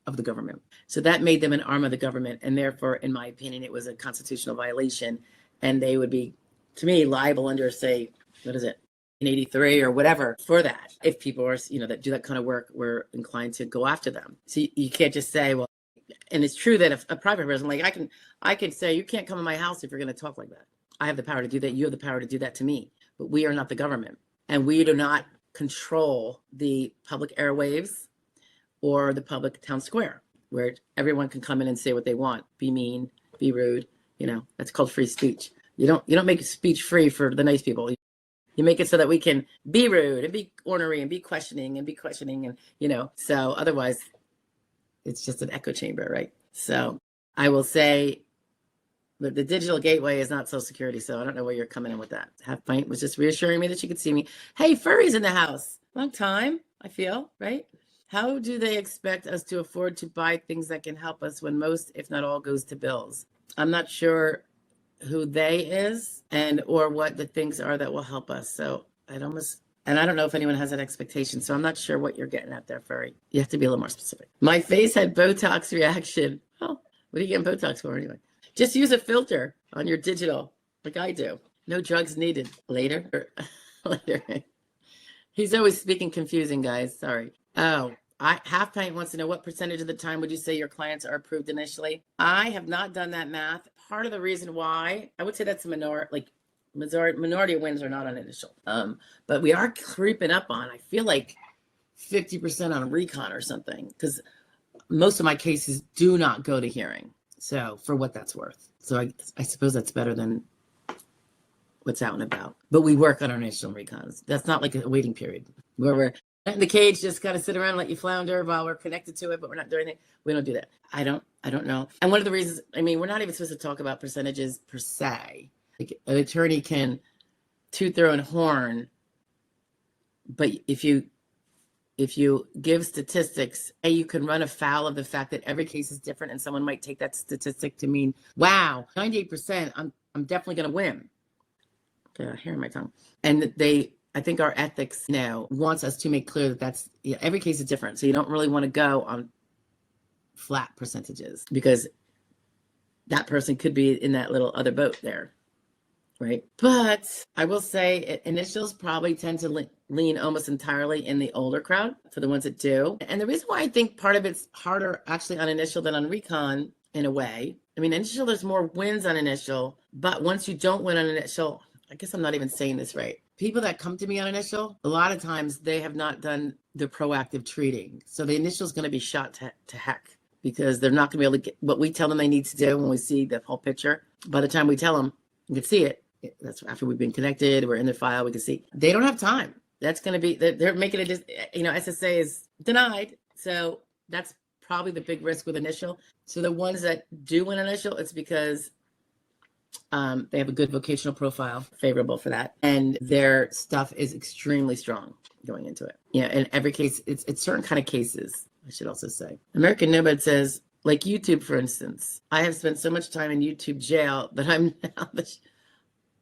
of the government. So that made them an arm of the government. And therefore, in my opinion, it was a constitutional violation. And they would be, to me, liable under, say, what is it, 1983 or whatever for that. If people are, that do that kind of work, we're inclined to go after them. So you can't just say, well, and it's true that if a private person, like I can say, you can't come in my house if you're going to talk like that. I have the power to do that. You have the power to do that to me. But we are not the government. And we do not control the public airwaves or the public town square, where everyone can come in and say what they want, be mean, be rude. That's called free speech. You don't make speech free for the nice people. You make it so that we can be rude and be ornery and be questioning and so otherwise it's just an echo chamber, right? So I will say that the digital gateway is not Social Security, so I don't know where you're coming in with that. Half Pint was just reassuring me that she could see me. Hey, Furry's in the house. Long time, I feel, right? How do they expect us to afford to buy things that can help us when most, if not all, goes to bills? I'm not sure who they is or what the things are that will help us. So I don't know if anyone has that expectation. So I'm not sure what you're getting at there, Furry. You have to be a little more specific. My face had Botox reaction. Oh, what are you getting Botox for anyway? Just use a filter on your digital, like I do. No drugs needed. Later. He's always speaking confusing, guys. Sorry. Oh, Half Pint wants to know what percentage of the time would you say your clients are approved initially? I have not done that math. Part of the reason why, I would say that's a minority of wins are not on initial. But we are creeping up on, I feel like 50% on recon or something, because most of my cases do not go to hearing. So for what that's worth. So I suppose that's better than what's out and about. But we work on our initial recons. That's not like a waiting period where we're in the cage, just gotta sit around and let you flounder while we're connected to it, but we're not doing anything. We don't do that. I don't know. And one of the reasons, we're not even supposed to talk about percentages per se. Like an attorney can toot their own horn, but if you give statistics, you can run afoul of the fact that every case is different, and someone might take that statistic to mean, wow, 98%, I'm definitely gonna win. Okay, hair in my tongue. And I think our ethics now wants us to make clear that every case is different. So you don't really want to go on flat percentages, because that person could be in that little other boat there, right? But I will say initials probably tend to lean almost entirely in the older crowd for the ones that do. And the reason why I think part of it's harder actually on initial than on recon in a way, initial, there's more wins on initial, but once you don't win on initial, I guess I'm not even saying this right. People that come to me on initial, a lot of times they have not done the proactive treating. So the initial is going to be shot to heck, because they're not going to be able to get what we tell them they need to do when we see the whole picture. By the time we tell them, you can see it. That's after we've been connected, we're in their file, we can see. They don't have time. That's going to be, they're making it, SSA is denied. So that's probably the big risk with initial. So the ones that do win initial, it's because they have a good vocational profile, favorable for that, and their stuff is extremely strong going into it. In every case, it's certain kind of cases, I should also say. American Nomad says, like YouTube, for instance, I have spent so much time in YouTube jail that I'm now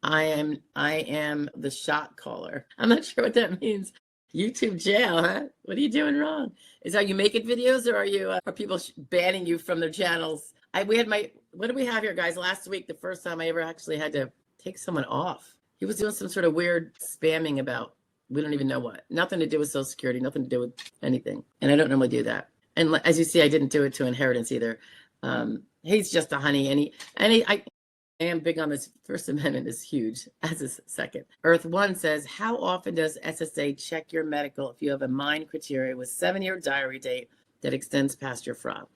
I am the shot caller. I'm not sure what that means. YouTube jail, huh? What are you doing wrong? Are you making videos, or are people banning you from their channels? What do we have here, guys? Last week, the first time I ever actually had to take someone off. He was doing some sort of weird spamming about, we don't even know what. Nothing to do with Social Security, nothing to do with anything. And I don't normally do that. And as you see, I didn't do it to inheritance either. He's just a honey, I am big on this. First Amendment is huge, as is second. Earth One says, how often does SSA check your medical if you have a mine criteria with 7-year diary date that extends past your fraud?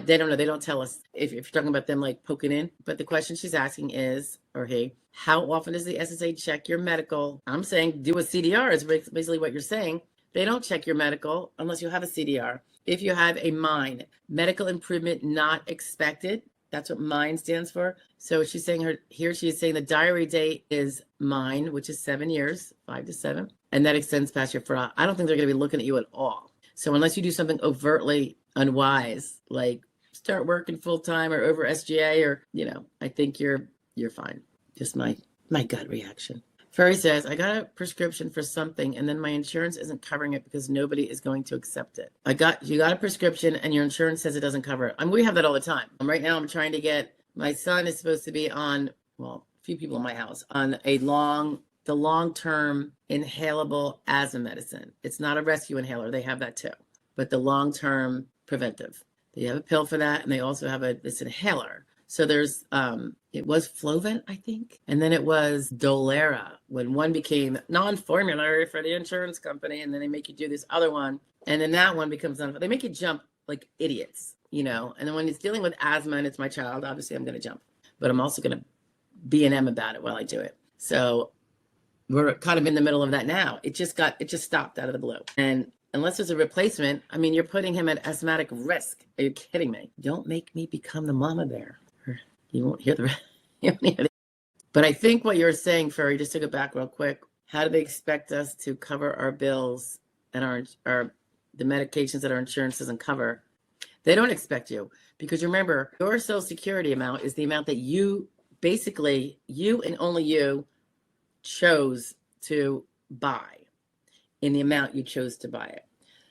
They don't know. They don't tell us if you're talking about them like poking in. But the question she's asking is, or hey, how often does the SSA check your medical? I'm saying do a CDR is basically what you're saying. They don't check your medical unless you have a CDR. If you have a mine, medical improvement not expected, That's what mine stands for. So she's saying she's saying the diary date is mine, which is 7 years, 5 to 7. And that extends past your fraud. I don't think they're going to be looking at you at all. So unless you do something overtly unwise, like start working full time or over SGA, or, I think you're fine. Just my gut reaction. Ferry says, I got a prescription for something and then my insurance isn't covering it because nobody is going to accept it. You got a prescription and your insurance says it doesn't cover it. We have that all the time. Right now I'm trying to get, my son is supposed to be on, well, a few people in my house, on the long-term inhalable asthma medicine. It's not a rescue inhaler. They have that too. But the long-term preventive. They have a pill for that and they also have this inhaler. So there's, it was Flovent, I think. And then it was Dolera when one became non-formulary for the insurance company. And then they make you do this other one. And then that one becomes, they make you jump like idiots, And then when it's dealing with asthma and it's my child, obviously I'm going to jump. But I'm also going to B&M about it while I do it. So we're kind of in the middle of that now. It just stopped out of the blue. And unless there's a replacement, you're putting him at asthmatic risk. Are you kidding me? Don't make me become the mama bear. You won't hear the But I think what you're saying, Ferry, just to go back real quick, how do they expect us to cover our bills and the medications that our insurance doesn't cover? They don't expect you, because remember, your Social Security amount is the amount that you and only you chose to buy, in the amount you chose to buy it.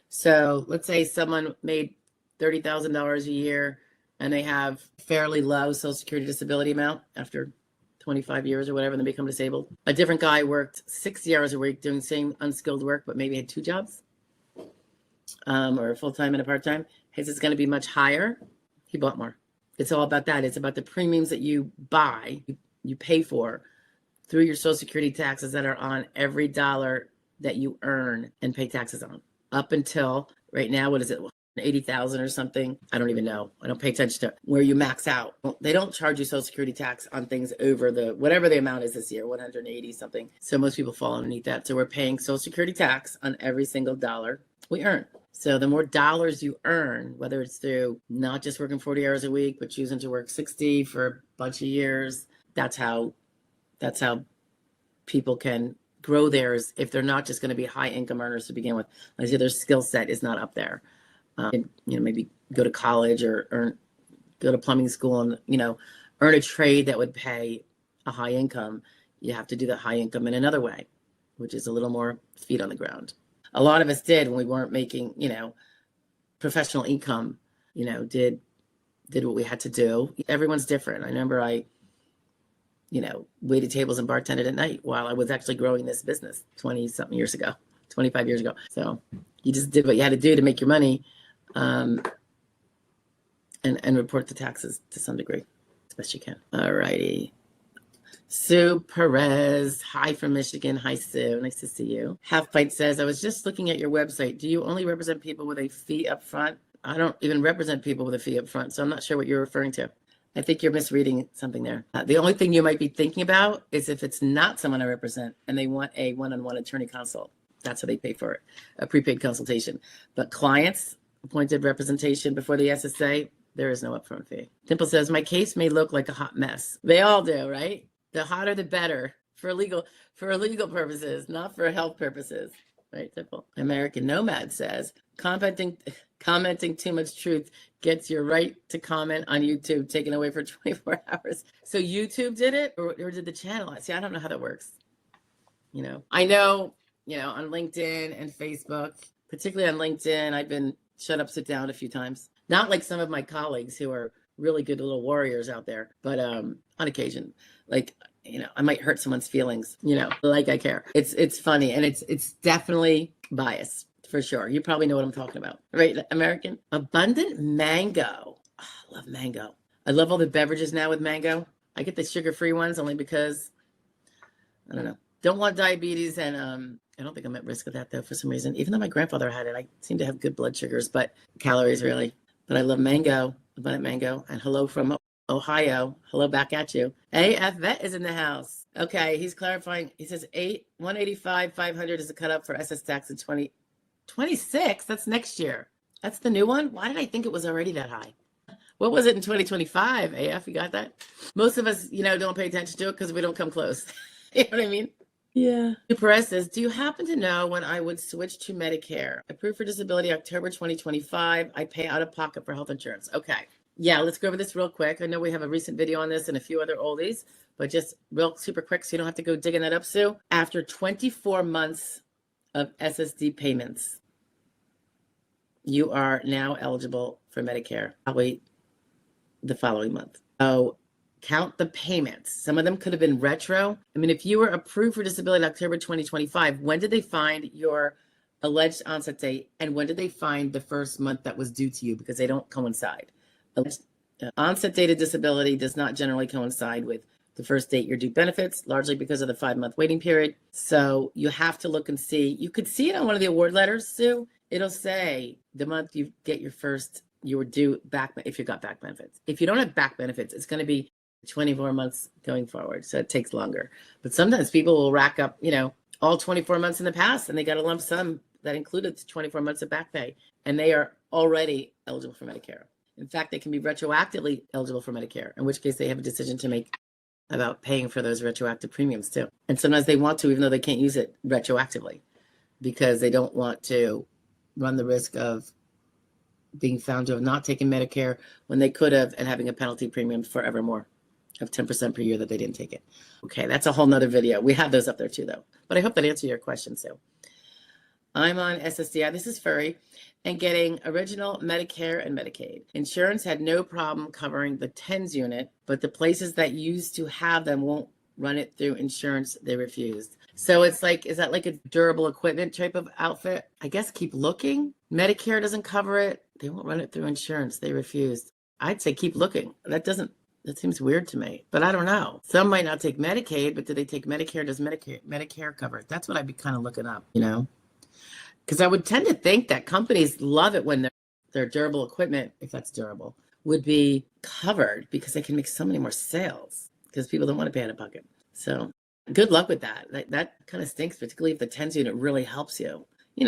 So let's say someone made $30,000 a year and they have fairly low Social Security disability amount after 25 years or whatever, and they become disabled. A different guy worked 60 hours a week doing the same unskilled work, but maybe had 2 jobs, or a full-time and a part-time. His is going to be much higher. He bought more. It's all about that. It's about the premiums that you buy, you pay for through your Social Security taxes that are on every dollar that you earn and pay taxes on. Up until right now, what is it? 80,000 or something. I don't even know. I don't pay attention to where you max out. They don't charge you Social Security tax on things over whatever the amount is this year, 180 something. So most people fall underneath that. So we're paying Social Security tax on every single dollar we earn. So the more dollars you earn, whether it's through not just working 40 hours a week, but choosing to work 60 for a bunch of years, that's how people can grow theirs if they're not just going to be high income earners to begin with. Like their skill set is not up there. Maybe go to college or go to plumbing school and, earn a trade that would pay a high income. You have to do that high income in another way, which is a little more feet on the ground. A lot of us did when we weren't making, professional income, did what we had to do. Everyone's different. I remember I waited tables and bartended at night while I was actually growing this business 20-something years ago, 25 years ago. So you just did what you had to do to make your money, and report the taxes to some degree, as best you can. All righty. Sue Perez, hi from Michigan. Hi, Sue. Nice to see you. Half Pint says, I was just looking at your website. Do you only represent people with a fee up front? I don't even represent people with a fee up front, so I'm not sure what you're referring to. I think you're misreading something there. The only thing you might be thinking about is if it's not someone I represent and they want a one-on-one attorney consult. That's how they pay for it, a prepaid consultation. But clients, appointed representation before the SSA, there is no upfront fee. Dimple says, my case may look like a hot mess. They all do, right? The hotter, the better for legal purposes, not for health purposes. Right, Dimple? American Nomad says, commenting too much truth gets your right to comment on YouTube taken away for 24 hours. So YouTube did it, or did the channel? See, I don't know how that works. I know, on LinkedIn and Facebook, particularly on LinkedIn, I've been shut up, sit down a few times. Not like some of my colleagues who are really good little warriors out there, but on occasion, like, I might hurt someone's feelings, like I care. It's funny, and it's definitely bias. For sure. You probably know what I'm talking about. Right, American? Abundant mango. Oh, I love mango. I love all the beverages now with mango. I get the sugar-free ones only because, I don't know. Don't want diabetes, and I don't think I'm at risk of that, though, for some reason. Even though my grandfather had it, I seem to have good blood sugars, but calories, really. But I love mango, abundant mango. And hello from Ohio. Hello back at you. AF Vet is in the house. Okay, he's clarifying. He says 185, 500 is the cutoff for SS tax in 2026. That's next year. That's the new one. Why did I think it was already that high? What was it in 2025? AF, you got that? Most of us, don't pay attention to it because we don't come close. You know what I mean? Yeah. Perez says, do you happen to know when I would switch to Medicare? Approved for disability October 2025. I pay out of pocket for health insurance. Okay. Yeah, let's go over this real quick. I know we have a recent video on this and a few other oldies, but just real super quick so you don't have to go digging that up, Sue. After 24 months of SSD payments, you are now eligible for Medicare, probably the following month. So count the payments. Some of them could have been retro. I mean, if you were approved for disability in October 2025, when did they find your alleged onset date? And when did they find the first month that was due to you? Because they don't coincide. Alleged onset date of disability does not generally coincide with the first date you're due benefits, largely because of the 5-month waiting period. So you have to look and see. You could see it on one of the award letters, Sue. It'll say the month you get you were due back if you got back benefits. If you don't have back benefits, it's going to be 24 months going forward. So it takes longer. But sometimes people will rack up, all 24 months in the past, and they got a lump sum that included 24 months of back pay, and they are already eligible for Medicare. In fact, they can be retroactively eligible for Medicare, in which case they have a decision to make about paying for those retroactive premiums too. And sometimes they want to, even though they can't use it retroactively, because they don't want to run the risk of being found to have not taken Medicare when they could have, and having a penalty premium forevermore of 10% per year that they didn't take it. Okay, that's a whole nother video. We have those up there too, though. But I hope that answered your question, Sue. I'm on SSDI, this is Furry, and getting original Medicare and Medicaid. Insurance had no problem covering the TENS unit, but the places that used to have them won't run it through insurance, they refused. So it's like, is that like a durable equipment type of outfit? I guess keep looking. Medicare doesn't cover it. They won't run it through insurance, they refused. I'd say keep looking. That seems weird to me, but I don't know. Some might not take Medicaid, but do they take Medicare? Does Medicare cover it? That's what I'd be kind of looking up, Because I would tend to think that companies love it when their durable equipment, if that's durable, would be covered because they can make so many more sales because people don't want to pay out of pocket. So good luck with that. That kind of stinks, particularly if the TENS unit really helps you. I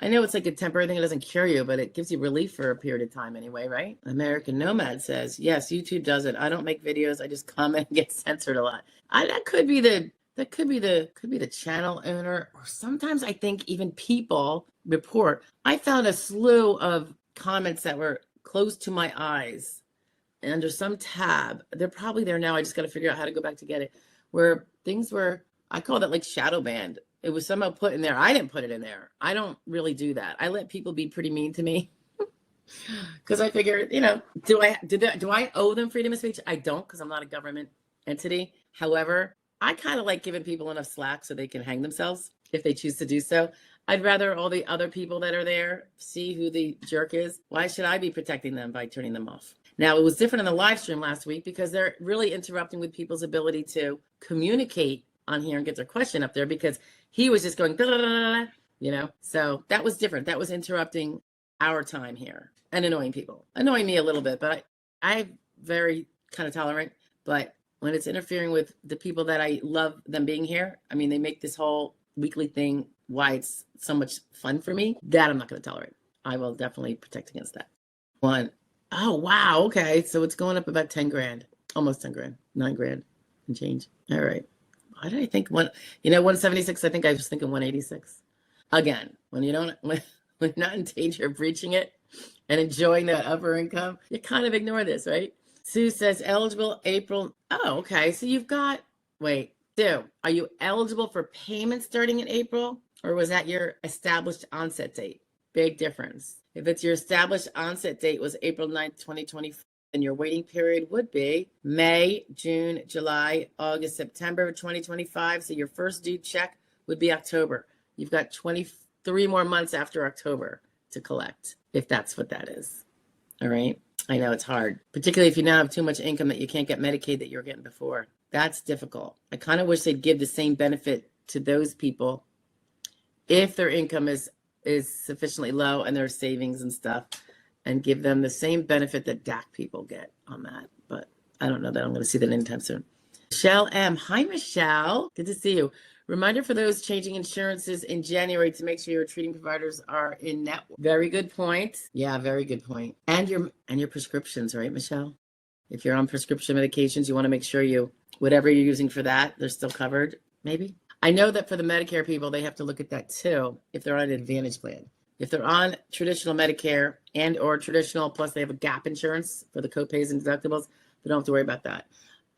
know it's like a temporary thing. It doesn't cure you, but it gives you relief for a period of time anyway, right? American Nomad says, yes, YouTube does it. I don't make videos. I just comment and get censored a lot. That could be the channel owner, or sometimes I think even people report. I found a slew of comments that were close to my eyes and under some tab. They're probably there now. I just got to figure out how to go back to get it. Where things were, I call that like shadow banned. It was somehow put in there. I didn't put it in there. I don't really do that. I let people be pretty mean to me because I figure, do I owe them freedom of speech? I don't, because I'm not a government entity. However, I kind of like giving people enough slack so they can hang themselves if they choose to do so. I'd rather all the other people that are there see who the jerk is. Why should I be protecting them by turning them off? Now, it was different in the live stream last week because they're really interrupting with people's ability to communicate on here and get their question up there, because he was just going, so that was different. That was interrupting our time here and annoying people, annoying me a little bit, but I'm very kind of tolerant. But when it's interfering with the people that I love them being here, I mean, they make this whole weekly thing why it's so much fun for me, that I'm not going to tolerate. I will definitely protect against that. Oh, wow. Okay. So it's going up about 10 grand, almost 10 grand, 9 grand and change. All right. Why did I think 176? I think I was thinking 186. Again, when you're not in danger of breaching it and enjoying that upper income, you kind of ignore this, right? Sue says eligible April. Oh, okay. So Sue, are you eligible for payments starting in April, or was that your established onset date? Big difference. If it's your established onset date was April 9th, 2024, then your waiting period would be May, June, July, August, September 2025. So your first due check would be October. You've got 23 more months after October to collect, if that's what that is. All right. I know it's hard, particularly if you now have too much income that you can't get Medicaid that you were getting before. That's difficult. I kind of wish they'd give the same benefit to those people if their income is sufficiently low and their savings and stuff, and give them the same benefit that DAC people get on that. But I don't know that I'm going to see that anytime soon. Michelle M. Hi, Michelle. Good to see you. Reminder for those changing insurances in January to make sure your treating providers are in network. Very good point. Yeah, very good point. And your prescriptions, right, Michelle? If you're on prescription medications, you want to make sure whatever you're using for that, they're still covered, maybe. I know that for the Medicare people, they have to look at that too, if they're on an Advantage plan. If they're on traditional Medicare and or traditional, plus they have a gap insurance for the copays and deductibles, they don't have to worry about that.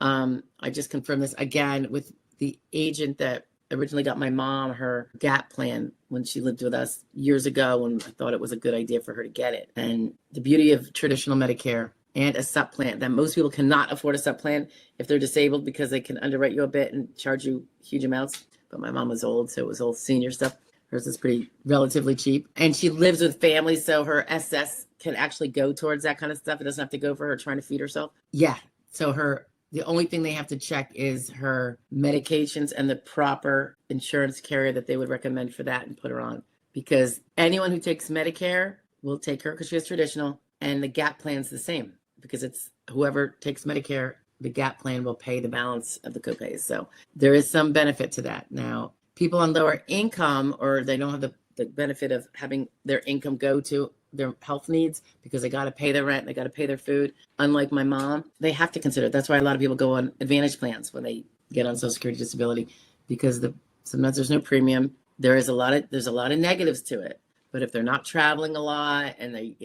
I just confirmed this again with the agent that originally got my mom her gap plan when she lived with us years ago, and I thought it was a good idea for her to get it. And the beauty of traditional Medicare and a sup plan, that most people cannot afford a sup plan if they're disabled because they can underwrite you a bit and charge you huge amounts. But my mom was old, so it was all senior stuff. Hers is pretty relatively cheap. And she lives with family, so her SS can actually go towards that kind of stuff. It doesn't have to go for her trying to feed herself. Yeah, so the only thing they have to check is her medications and the proper insurance carrier that they would recommend for that and put her on. Because anyone who takes Medicare will take her because she has traditional, and the gap plan's the same because it's whoever takes Medicare, the gap plan will pay the balance of the copays. So there is some benefit to that. Now, people on lower income, or they don't have the benefit of having their income go to their health needs because they got to pay their rent, they got to pay their food. Unlike my mom, they have to consider it. That's why a lot of people go on Advantage plans when they get on Social Security Disability, because sometimes there's no premium. There's a lot of negatives to it. But if they're not traveling a lot and they,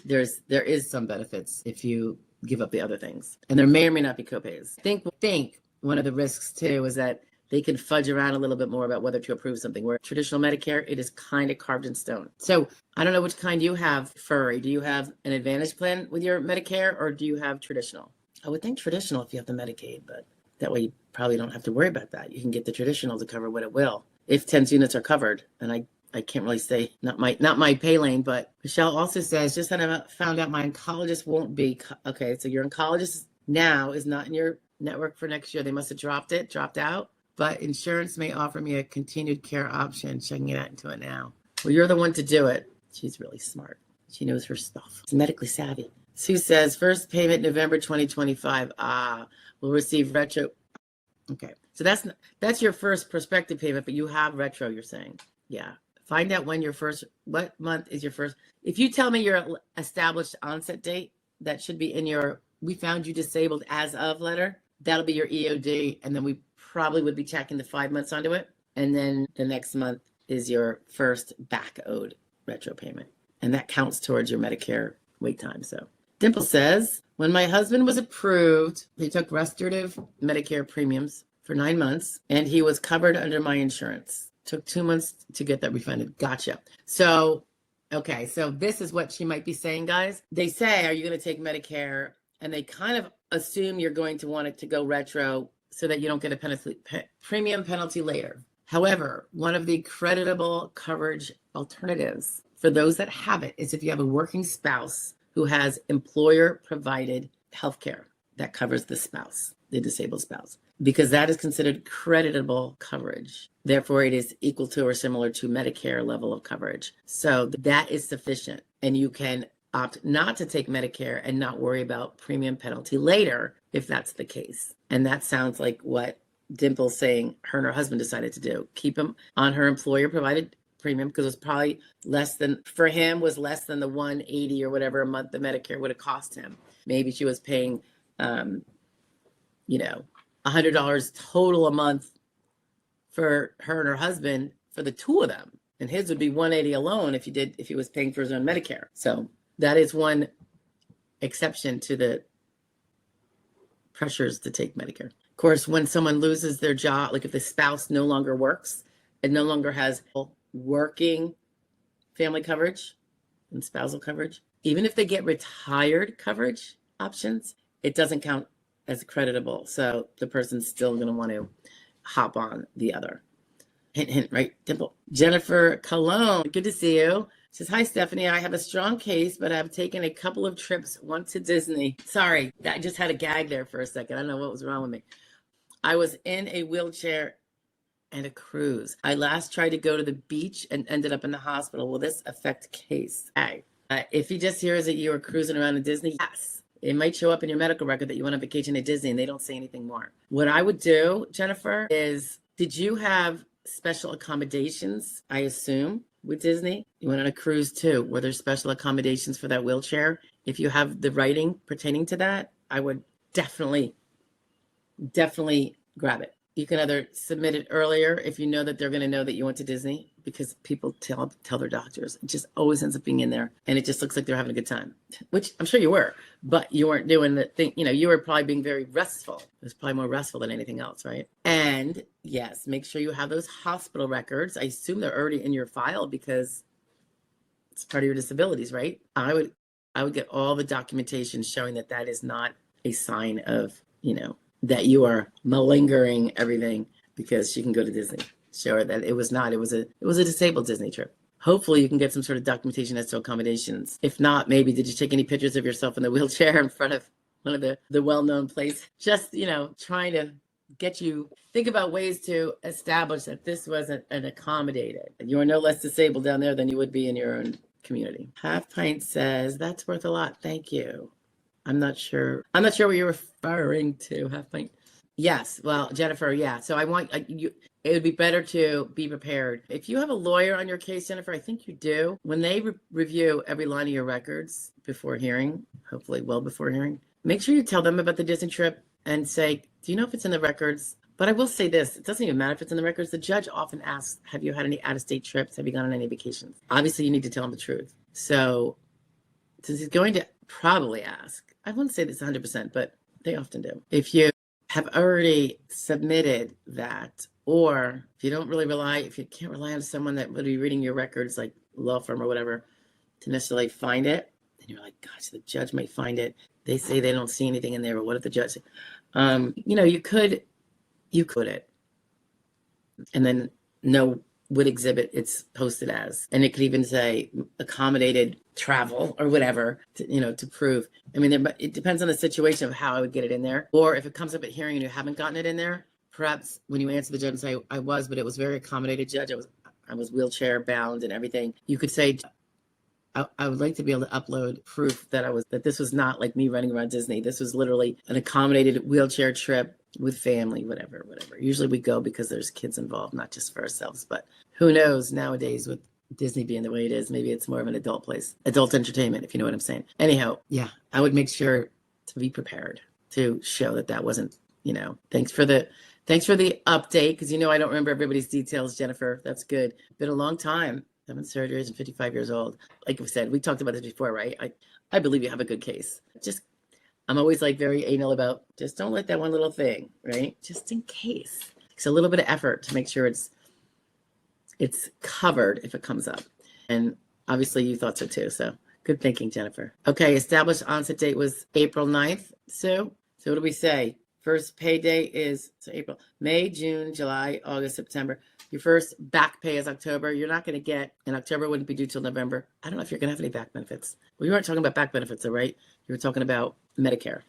there is some benefits if you give up the other things. And there may or may not be copays. I think one of the risks too is that they can fudge around a little bit more about whether to approve something. Where traditional Medicare, it is kind of carved in stone. So I don't know which kind you have, Furry. Do you have an Advantage plan with your Medicare, or do you have traditional? I would think traditional if you have the Medicaid, but that way you probably don't have to worry about that. You can get the traditional to cover what it will, if TENS units are covered. And I can't really say, not my pay lane, but Michelle also says, just that I found out my oncologist won't be. Okay, so your oncologist now is not in your network for next year. They must have dropped out. But insurance may offer me a continued care option. Checking it out into it now. Well, you're the one to do it. She's really smart. She knows her stuff. She's medically savvy. Sue says, first payment November 2025. We'll receive retro. Okay, so that's your first prospective payment, but you have retro, you're saying. Yeah. Find out what month is your first. If you tell me your established onset date, that should be in your, we found you disabled as of letter. That'll be your EOD, and then we probably would be checking the 5 months onto it. And then the next month is your first back owed retro payment. And that counts towards your Medicare wait time. So Dimple says, when my husband was approved, he took restorative Medicare premiums for 9 months, and he was covered under my insurance. Took 2 months to get that refunded. Gotcha. So, okay. So this is what she might be saying, guys. They say, are you going to take Medicare? And they kind of assume you're going to want it to go retro so that you don't get a premium penalty later. However, one of the creditable coverage alternatives for those that have it is if you have a working spouse who has employer-provided health care that covers the spouse, the disabled spouse, because that is considered creditable coverage. Therefore, it is equal to or similar to Medicare level of coverage. So that is sufficient, and you can opt not to take Medicare and not worry about premium penalty later if that's the case. And that sounds like what Dimple's saying her and her husband decided to do. Keep him on her employer provided premium, because it was probably less than the $180 or whatever a month the Medicare would have cost him. Maybe she was paying $100 total a month for her and her husband for the two of them. And his would be $180 alone if he was paying for his own Medicare. So that is one exception to the pressures to take Medicare. Of course, when someone loses their job, like if the spouse no longer works and no longer has working family coverage and spousal coverage, even if they get retired coverage options, it doesn't count as creditable. So the person's still going to want to hop on the other. Hint, hint, right, Dimple? Jennifer Cologne, good to see you. Says, hi, Stephanie. I have a strong case, but I've taken a couple of trips, once to Disney. Sorry, I just had a gag there for a second. I don't know what was wrong with me. I was in a wheelchair and a cruise. I last tried to go to the beach and ended up in the hospital. Will this affect case? Hey, if he just hears that you were cruising around in Disney, yes. It might show up in your medical record that you went on vacation at Disney and they don't say anything more. What I would do, Jennifer, is Did you have special accommodations, I assume, with Disney? You went on a cruise too. Were there special accommodations for that wheelchair? If you have the writing pertaining to that, I would definitely grab it. You can either submit it earlier if you know that they're going to know that you went to Disney, because people tell their doctors. It just always ends up being in there, and it just looks like they're having a good time, which I'm sure you were, but you weren't doing the thing. You were probably being very restful. It was probably more restful than anything else, right? And yes, make sure you have those hospital records. I assume they're already in your file because it's part of your disabilities, right? I would get all the documentation showing that that is not a sign of, that you are malingering everything because you can go to Disney. Show her that it was not. It was a disabled Disney trip. Hopefully you can get some sort of documentation as to accommodations. If not, maybe did you take any pictures of yourself in the wheelchair in front of one of the well-known places? Just, trying to get you think about ways to establish that this wasn't an accommodated. You are no less disabled down there than you would be in your own community. Half Pint says, that's worth a lot. Thank you. I'm not sure what you're referring to, Half Pint. Yes. Well, Jennifer, yeah. So I want you, it would be better to be prepared. If you have a lawyer on your case, Jennifer, I think you do. When they review every line of your records before hearing, hopefully well before hearing, make sure you tell them about the Disney trip and say, do you know if it's in the records? But I will say this, it doesn't even matter if it's in the records. The judge often asks, have you had any out-of-state trips? Have you gone on any vacations? Obviously, you need to tell them the truth. So since he's going to probably ask, I wouldn't say this 100%, but they often do. If you have already submitted that, or if you don't really if you can't rely on someone that would be reading your records, like law firm or whatever, to necessarily find it, then you're like, gosh, the judge might find it. They say they don't see anything in there, but what if the judge, you could it, and then know what exhibit it's posted as. And it could even say accommodated travel or whatever to prove. I mean, it depends on the situation of how I would get it in there. Or if it comes up at hearing and you haven't gotten it in there, perhaps when you answer the judge and say, I was, but it was very accommodated, judge. I was wheelchair bound and everything. You could say, I would like to be able to upload proof that this was not like me running around Disney. This was literally an accommodated wheelchair trip with family, whatever. Usually we go because there's kids involved, not just for ourselves, but who knows nowadays with Disney being the way it is, maybe it's more of an adult place, adult entertainment, if you know what I'm saying. Anyhow, yeah, I would make sure to be prepared to show that wasn't, thanks for the update. Because, I don't remember everybody's details, Jennifer. That's good. Been a long time. 7 surgeries and 55 years old. Like we said, we talked about this before, right? I believe you have a good case. I'm always like very anal about just don't let that one little thing, right? Just in case. It's a little bit of effort to make sure it's covered if it comes up. And obviously you thought so too. So good thinking, Jennifer. Okay, established onset date was April 9th. So what do we say? First payday is April, May, June, July, August, September. Your first back pay is October. You're not going to get, and October wouldn't be due till November. I don't know if you're going to have any back benefits. Well, you weren't talking about back benefits, though, right? You were talking about Medicare.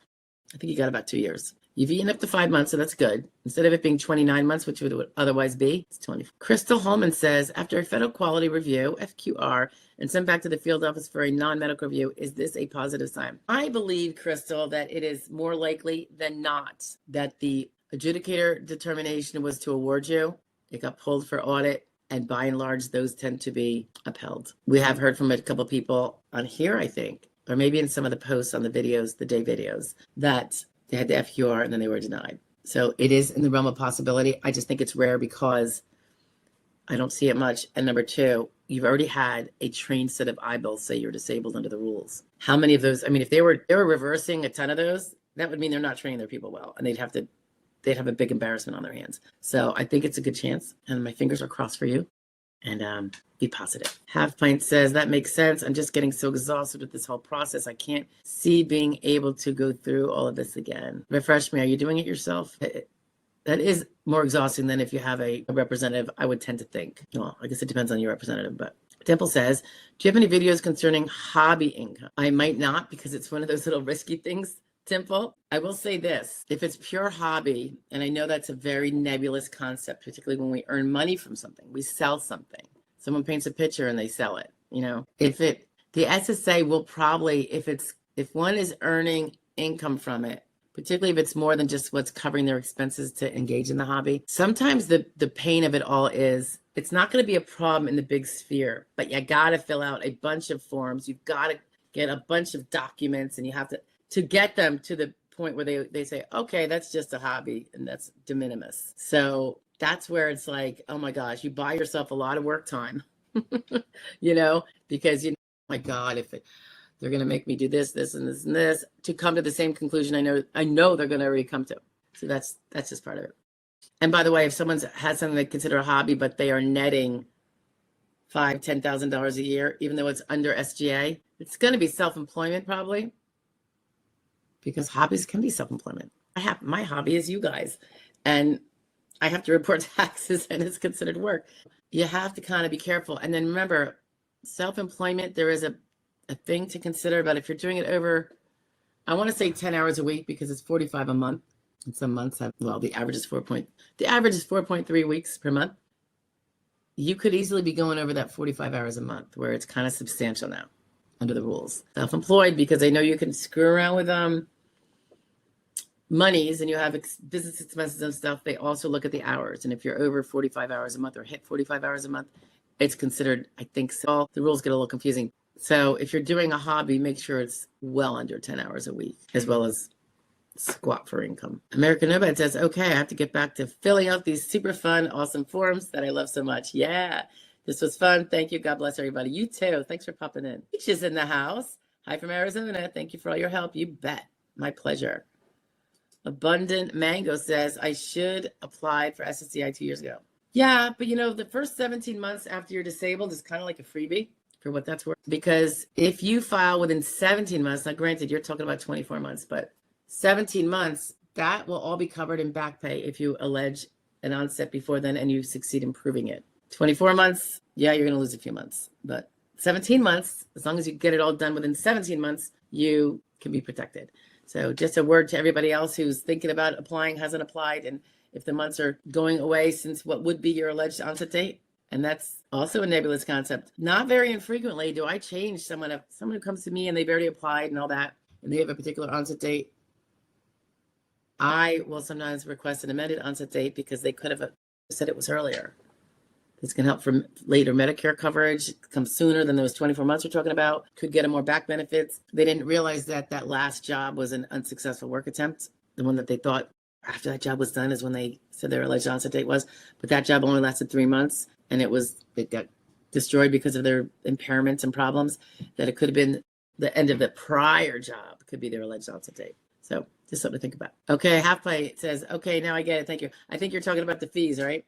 I think you got about 2 years. You've eaten up to 5 months, so that's good. Instead of it being 29 months, which would otherwise be, it's 20. Crystal Holman says, after a federal quality review, FQR, and sent back to the field office for a non-medical review, is this a positive sign? I believe, Crystal, that it is more likely than not that the adjudicator determination was to award you. It got pulled for audit, and by and large, those tend to be upheld. We have heard from a couple people on here, I think, or maybe in some of the posts on the videos, the day videos, that they had the FQR and then they were denied. So it is in the realm of possibility. I just think it's rare because I don't see it much. And number two, you've already had a trained set of eyeballs say you're disabled under the rules. How many of those? I mean, if they were reversing a ton of those, that would mean they're not training their people well, and they'd have a big embarrassment on their hands. So I think it's a good chance, and my fingers are crossed for you. And be positive. Half Pint says, that makes sense. I'm just getting so exhausted with this whole process. I can't see being able to go through all of this again. Refresh me. Are you doing it yourself? That is more exhausting than if you have a representative, I would tend to think. Well, I guess it depends on your representative, but Temple says, do you have any videos concerning hobby income? I might not, because it's one of those little risky things, Temple. I will say this, if it's pure hobby, and I know that's a very nebulous concept, particularly when we earn money from something, we sell something. Someone paints a picture and they sell it, the SSA will probably, if one is earning income from it, particularly if it's more than just what's covering their expenses to engage in the hobby. Sometimes the pain of it all is it's not going to be a problem in the big sphere, but you got to fill out a bunch of forms. You've got to get a bunch of documents, and you have to get them to the point where they say, okay, that's just a hobby and that's de minimis. So that's where it's like, oh my gosh, you buy yourself a lot of work time, because oh my God, if they're going to make me do this, this, and this, and this to come to the same conclusion I know they're going to already come to. So that's just part of it. And by the way, if someone's had something they consider a hobby, but they are netting $5,000, $10,000 a year, even though it's under SGA, it's going to be self-employment probably, because hobbies can be self-employment. My hobby is you guys, and I have to report taxes, and it's considered work. You have to kind of be careful. And then remember, self-employment, there is a thing to consider about if you're doing it over, I want to say 10 hours a week, because it's 45 a month. And some months the average is 4.3 weeks per month. You could easily be going over that 45 hours a month, where it's kind of substantial now under the rules. Self-employed, because I know you can screw around with monies and you have business expenses and stuff. They also look at the hours. And if you're over 45 hours a month or hit 45 hours a month, it's considered, I think so. The rules get a little confusing. So if you're doing a hobby, make sure it's well under 10 hours a week, as well as squat for income. American Nomad says, okay, I have to get back to filling out these super fun, awesome forms that I love so much. Yeah, this was fun. Thank you. God bless everybody. You too. Thanks for popping in. Peach is in the house. Hi from Arizona. Thank you for all your help. You bet. My pleasure. Abundant Mango says, I should apply for SSDI 2 years ago. Yeah, but the first 17 months after you're disabled is kind of like a freebie for what that's worth. Because if you file within 17 months, now granted, you're talking about 24 months, but 17 months, that will all be covered in back pay if you allege an onset before then and you succeed in proving it. 24 months, yeah, you're going to lose a few months. But 17 months, as long as you get it all done within 17 months, you can be protected. So just a word to everybody else who's thinking about applying, hasn't applied, and if the months are going away since what would be your alleged onset date. And that's also a nebulous concept. Not very infrequently do I change someone who comes to me and they've already applied and all that, and they have a particular onset date. I will sometimes request an amended onset date because they could have said it was earlier. This can help for later Medicare coverage, come sooner than those 24 months we're talking about, could get them more back benefits. They didn't realize that last job was an unsuccessful work attempt. The one that they thought after that job was done is when they said their alleged onset date was, but that job only lasted 3 months, and it got destroyed because of their impairments and problems, that it could have been the end of the prior job, could be their alleged onset date. So just something to think about. Okay, Half Play says, okay, now I get it. Thank you. I think you're talking about the fees, right?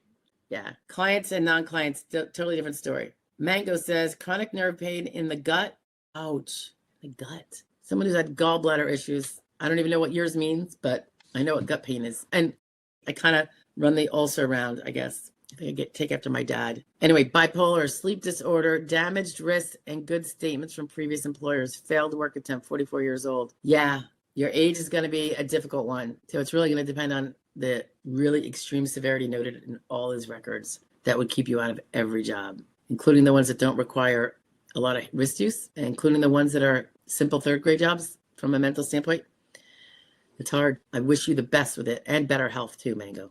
Yeah. Clients and non-clients, totally different story. Mango says, chronic nerve pain in the gut. Ouch. The gut. Someone who's had gallbladder issues. I don't even know what yours means, but I know what gut pain is. And I kind of run the ulcer around, I guess. I think I take after my dad. Anyway, bipolar, sleep disorder, damaged wrists, and good statements from previous employers. Failed work attempt, 44 years old. Yeah. Your age is going to be a difficult one. So it's really going to depend on the really extreme severity noted in all his records that would keep you out of every job, including the ones that don't require a lot of wrist use, and including the ones that are simple third-grade jobs from a mental standpoint. It's hard. I wish you the best with it, and better health too, Mango.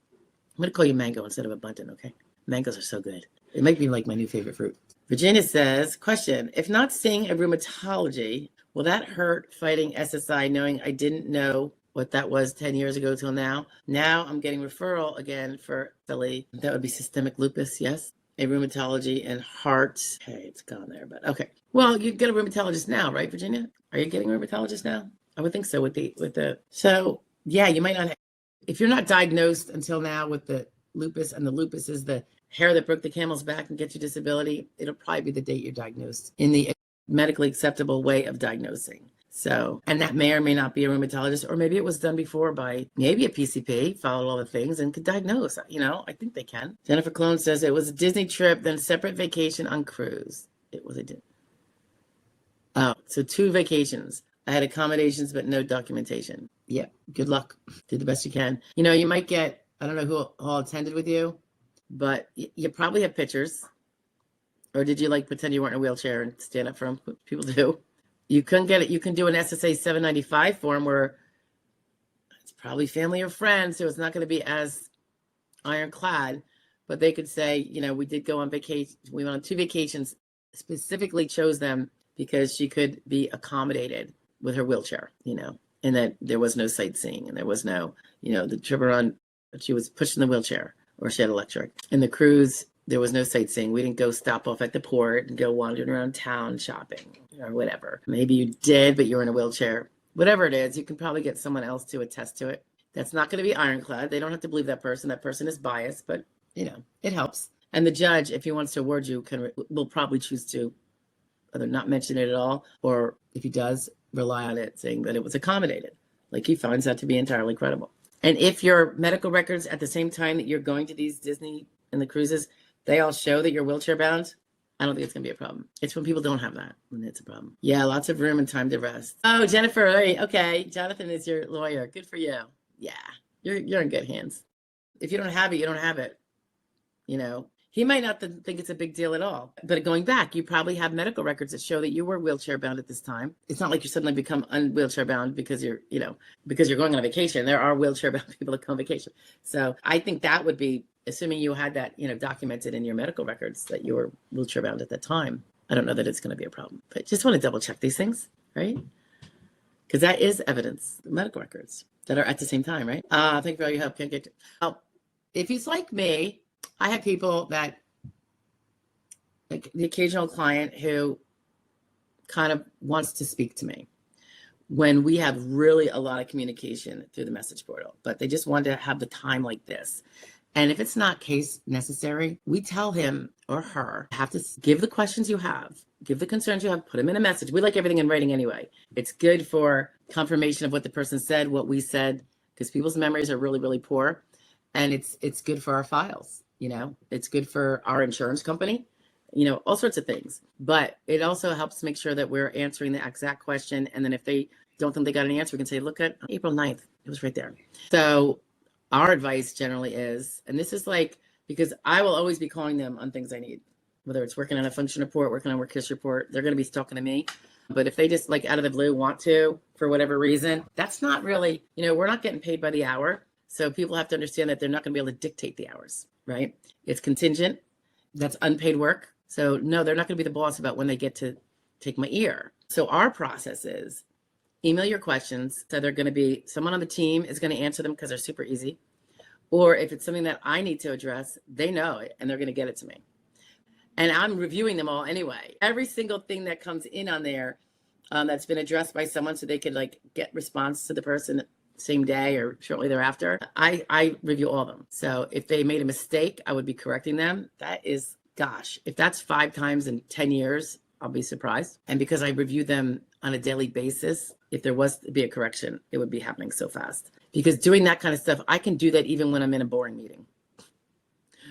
I'm going to call you Mango instead of Abundant, okay? Mangoes are so good. It might be like my new favorite fruit. Virginia says, question, if not seeing a rheumatology, will that hurt fighting SSI knowing I didn't know what that was 10 years ago till now? Now I'm getting referral again for Philly. That would be systemic lupus, yes. A rheumatology and heart. Okay, it's gone there, but okay. Well, you get a rheumatologist now, right, Virginia? Are you getting a rheumatologist now? I would think so so yeah, you might not if you're not diagnosed until now with the lupus, and the lupus is the hair that broke the camel's back and gets you disability, it'll probably be the date you're diagnosed in the medically acceptable way of diagnosing. So, and that may or may not be a rheumatologist, or maybe it was done before by maybe a PCP, followed all the things and could diagnose. I think they can. Jennifer Clone says it was a Disney trip, then separate vacation on cruise. It was so 2 vacations. I had accommodations, but no documentation. Yeah, good luck. Do the best you can. You might get, I don't know who all attended with you, but you probably have pictures. Or did you pretend you weren't in a wheelchair and stand up for them? People do. You can get it. You can do an SSA 795 form where probably family or friends, so it's not going to be as ironclad, but they could say, you know, we did go on vacation. We went on 2 vacations, specifically chose them because she could be accommodated with her wheelchair, you know, and that there was no sightseeing and there was no, you know, the trip around, she was pushing the wheelchair or she had electric. And the cruise, there was no sightseeing. We didn't go stop off at the port and go wandering around town shopping or whatever. Maybe you did, but you were in a wheelchair. Whatever it is, you can probably get someone else to attest to it. That's not going to be ironclad. They don't have to believe that person. That person is biased, but you know, it helps. And the judge, if he wants to award you, will probably choose to either not mention it at all, or if he does, rely on it, saying that it was accommodated. Like he finds that to be entirely credible. And if your medical records at the same time that you're going to these Disney and the cruises, they all show that you're wheelchair bound, I don't think it's going to be a problem. It's when people don't have that, when it's a problem. Yeah, lots of room and time to rest. Oh, Jennifer, okay. Jonathan is your lawyer. Good for you. Yeah, you're in good hands. If you don't have it, you don't have it. You know, he might not think it's a big deal at all. But going back, you probably have medical records that show that you were wheelchair bound at this time. It's not like you suddenly become wheelchair bound because you're going on a vacation. There are wheelchair bound people that come on vacation. So I think that would be, assuming you had that, you know, documented in your medical records that you were wheelchair bound at that time. I don't know that it's going to be a problem, but just want to double check these things, right? Because that is evidence, medical records that are at the same time, right? Thank you for all your help. Can't get to, if he's like me, I have people that, like the occasional client who kind of wants to speak to me when we have really a lot of communication through the message portal, but they just want to have the time like this. And if it's not case necessary, we tell him or her, have to give the questions you have, give the concerns you have, put them in a message. We like everything in writing anyway. It's good for confirmation of what the person said, what we said, because people's memories are really, really poor. And it's good for our files, you know, it's good for our insurance company, you know, all sorts of things. But it also helps make sure that we're answering the exact question. And then if they don't think they got an answer, we can say, look at April 9th. It was right there. So our advice generally is, and this is like, because I will always be calling them on things I need, whether it's working on a function report, working on a work history report, they're going to be talking to me. But if they just like out of the blue want to, for whatever reason, that's not really, you know, we're not getting paid by the hour. So people have to understand that they're not going to be able to dictate the hours, right? It's contingent. That's unpaid work. So no, they're not going to be the boss about when they get to take my ear. So our process is email your questions. So they're going to be, someone on the team is going to answer them because they're super easy. Or if it's something that I need to address, they know it and they're going to get it to me. And I'm reviewing them all anyway. Every single thing that comes in on there that's been addressed by someone so they could like get response to the person same day or shortly thereafter, I review all of them. So if they made a mistake, I would be correcting them. That is, gosh, if that's 5 times in 10 years, I'll be surprised. And because I review them on a daily basis, if there was to be a correction, it would be happening so fast. Because doing that kind of stuff, I can do that even when I'm in a boring meeting,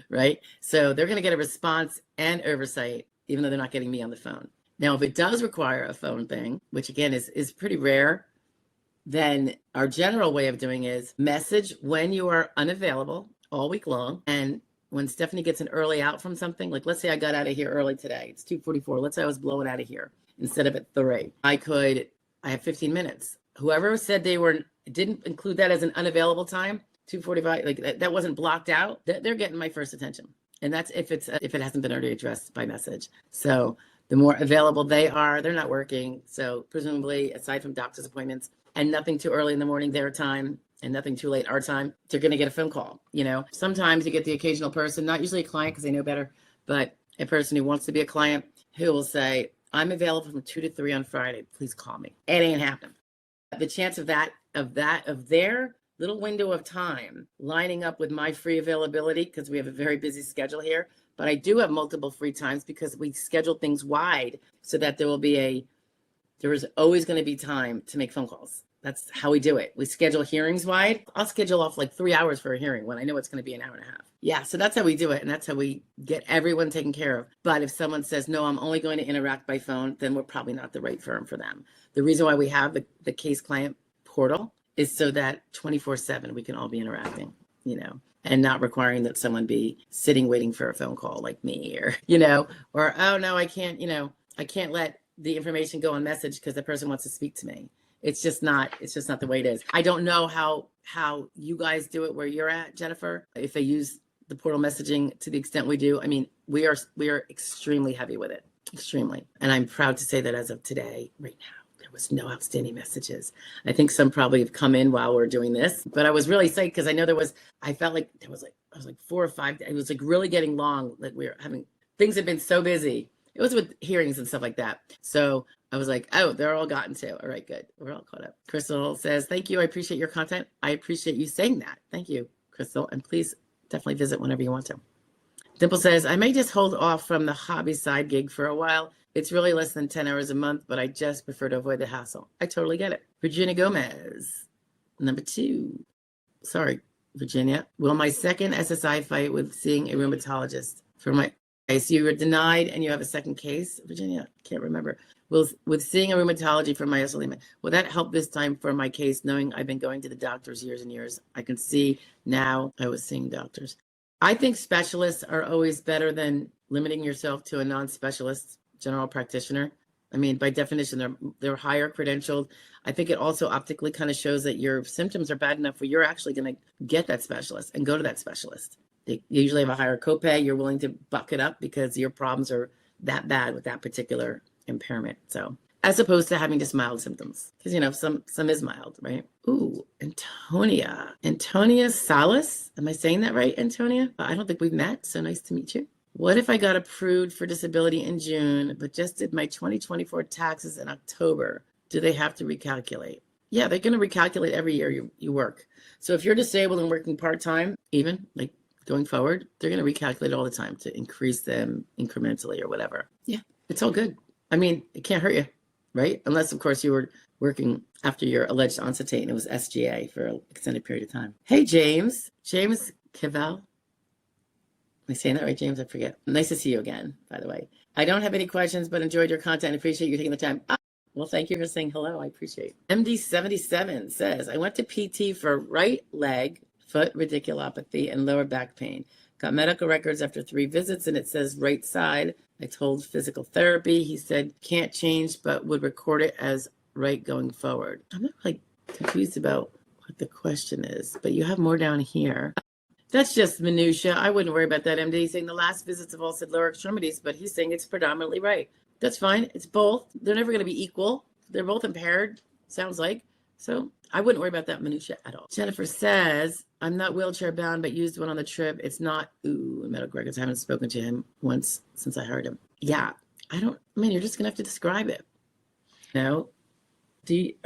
right? So they're going to get a response and oversight, even though they're not getting me on the phone. Now, if it does require a phone thing, which again is pretty rare, then our general way of doing is message when you are unavailable all week long. And when Stephanie gets an early out from something, like let's say I got out of here early today, it's 2:44. Let's say I was blowing out of here instead of at 3. I have 15 minutes. Whoever said they didn't include that as an unavailable time, 2:45, like that wasn't blocked out, they're getting my first attention. And that's if it hasn't been already addressed by message. So the more available they are, they're not working. So presumably, aside from doctor's appointments and nothing too early in the morning their time and nothing too late our time, they're going to get a phone call. You know, sometimes you get the occasional person, not usually a client because they know better, but a person who wants to be a client who will say, I'm available from 2 to 3 on Friday. Please call me. It ain't happening. The chance of their little window of time lining up with my free availability, because we have a very busy schedule here, but I do have multiple free times because we schedule things wide so that there is always going to be time to make phone calls. That's how we do it. We schedule hearings wide. I'll schedule off like 3 hours for a hearing when I know it's going to be an hour and a half. Yeah, so that's how we do it. And that's how we get everyone taken care of. But if someone says, no, I'm only going to interact by phone, then we're probably not the right firm for them. The reason why we have the case client portal is so that 24/7 we can all be interacting, you know, and not requiring that someone be sitting waiting for a phone call like me or, you know, or, oh, no, I can't let the information go on message because the person wants to speak to me. It's just not the way it is. I don't know how you guys do it where you're at, Jennifer, if they use the portal messaging to the extent we do. I mean, we are extremely heavy with it, extremely. And I'm proud to say that as of today, right now, there was no outstanding messages. I think some probably have come in while we're doing this, but I was really psyched because I know I felt like there was I was like 4 or 5, it was like really getting long. Like things have been so busy. It was with hearings and stuff like that. So I was like, oh, they're all gotten to. All right, good. We're all caught up. Crystal says, thank you. I appreciate your content. I appreciate you saying that. Thank you, Crystal. And please definitely visit whenever you want to. Dimple says, I may just hold off from the hobby side gig for a while. It's really less than 10 hours a month, but I just prefer to avoid the hassle. I totally get it. Virginia Gomez, number 2. Sorry, Virginia. Will my second SSI fight with seeing a rheumatologist for my case? You were denied and you have a second case, Virginia? Can't remember. With seeing a rheumatology for my SLE, will that help this time for my case, knowing I've been going to the doctors years and years? I can see now I was seeing doctors. I think specialists are always better than limiting yourself to a non-specialist general practitioner. I mean, by definition, they're higher credentialed. I think it also optically kind of shows that your symptoms are bad enough where you're actually going to get that specialist and go to that specialist. They usually have a higher copay. You're willing to buck it up because your problems are that bad with that particular impairment. So as opposed to having just mild symptoms, because some is mild, right? Ooh, Antonia Salas. Am I saying that right, Antonia? I don't think we've met. So nice to meet you. What if I got approved for disability in June, but just did my 2024 taxes in October? Do they have to recalculate? Yeah, they're going to recalculate every year you work. So if you're disabled and working part-time, even like going forward, they're going to recalculate all the time to increase them incrementally or whatever. Yeah, it's all good. I mean, it can't hurt you, right? Unless, of course, you were working after your alleged onset and it was SGA for an extended period of time. Hey, James Cavell. Am I saying that right, James? I forget. Nice to see you again, by the way. I don't have any questions, but enjoyed your content. Appreciate you taking the time. Well, thank you for saying hello. I appreciate it. MD77 says, I went to PT for right leg, foot radiculopathy, and lower back pain. Got medical records after 3 visits, and it says right side. I told physical therapy. He said, can't change, but would record it as right going forward. I'm not like confused about what the question is, but you have more down here. That's just minutia. I wouldn't worry about that, MD. He's saying the last visits have all said lower extremities, but he's saying it's predominantly right. That's fine. It's both. They're never going to be equal. They're both impaired, sounds like. So I wouldn't worry about that minutia at all. Jennifer says, I'm not wheelchair bound, but used one on the trip. It's not, medical records. I haven't spoken to him once since I heard him. Yeah, you're just going to have to describe it. Do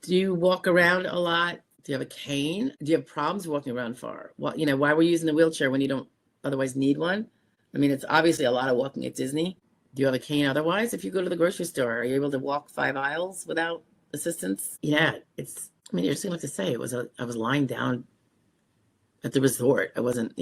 you walk around a lot? Do you have a cane? Do you have problems walking around far? Well, why were you using the wheelchair when you don't otherwise need one? I mean, it's obviously a lot of walking at Disney. Do you have a cane otherwise? If you go to the grocery store, are you able to walk 5 aisles without assistance? Yeah, you're just gonna have to say I was lying down at the resort. I wasn't,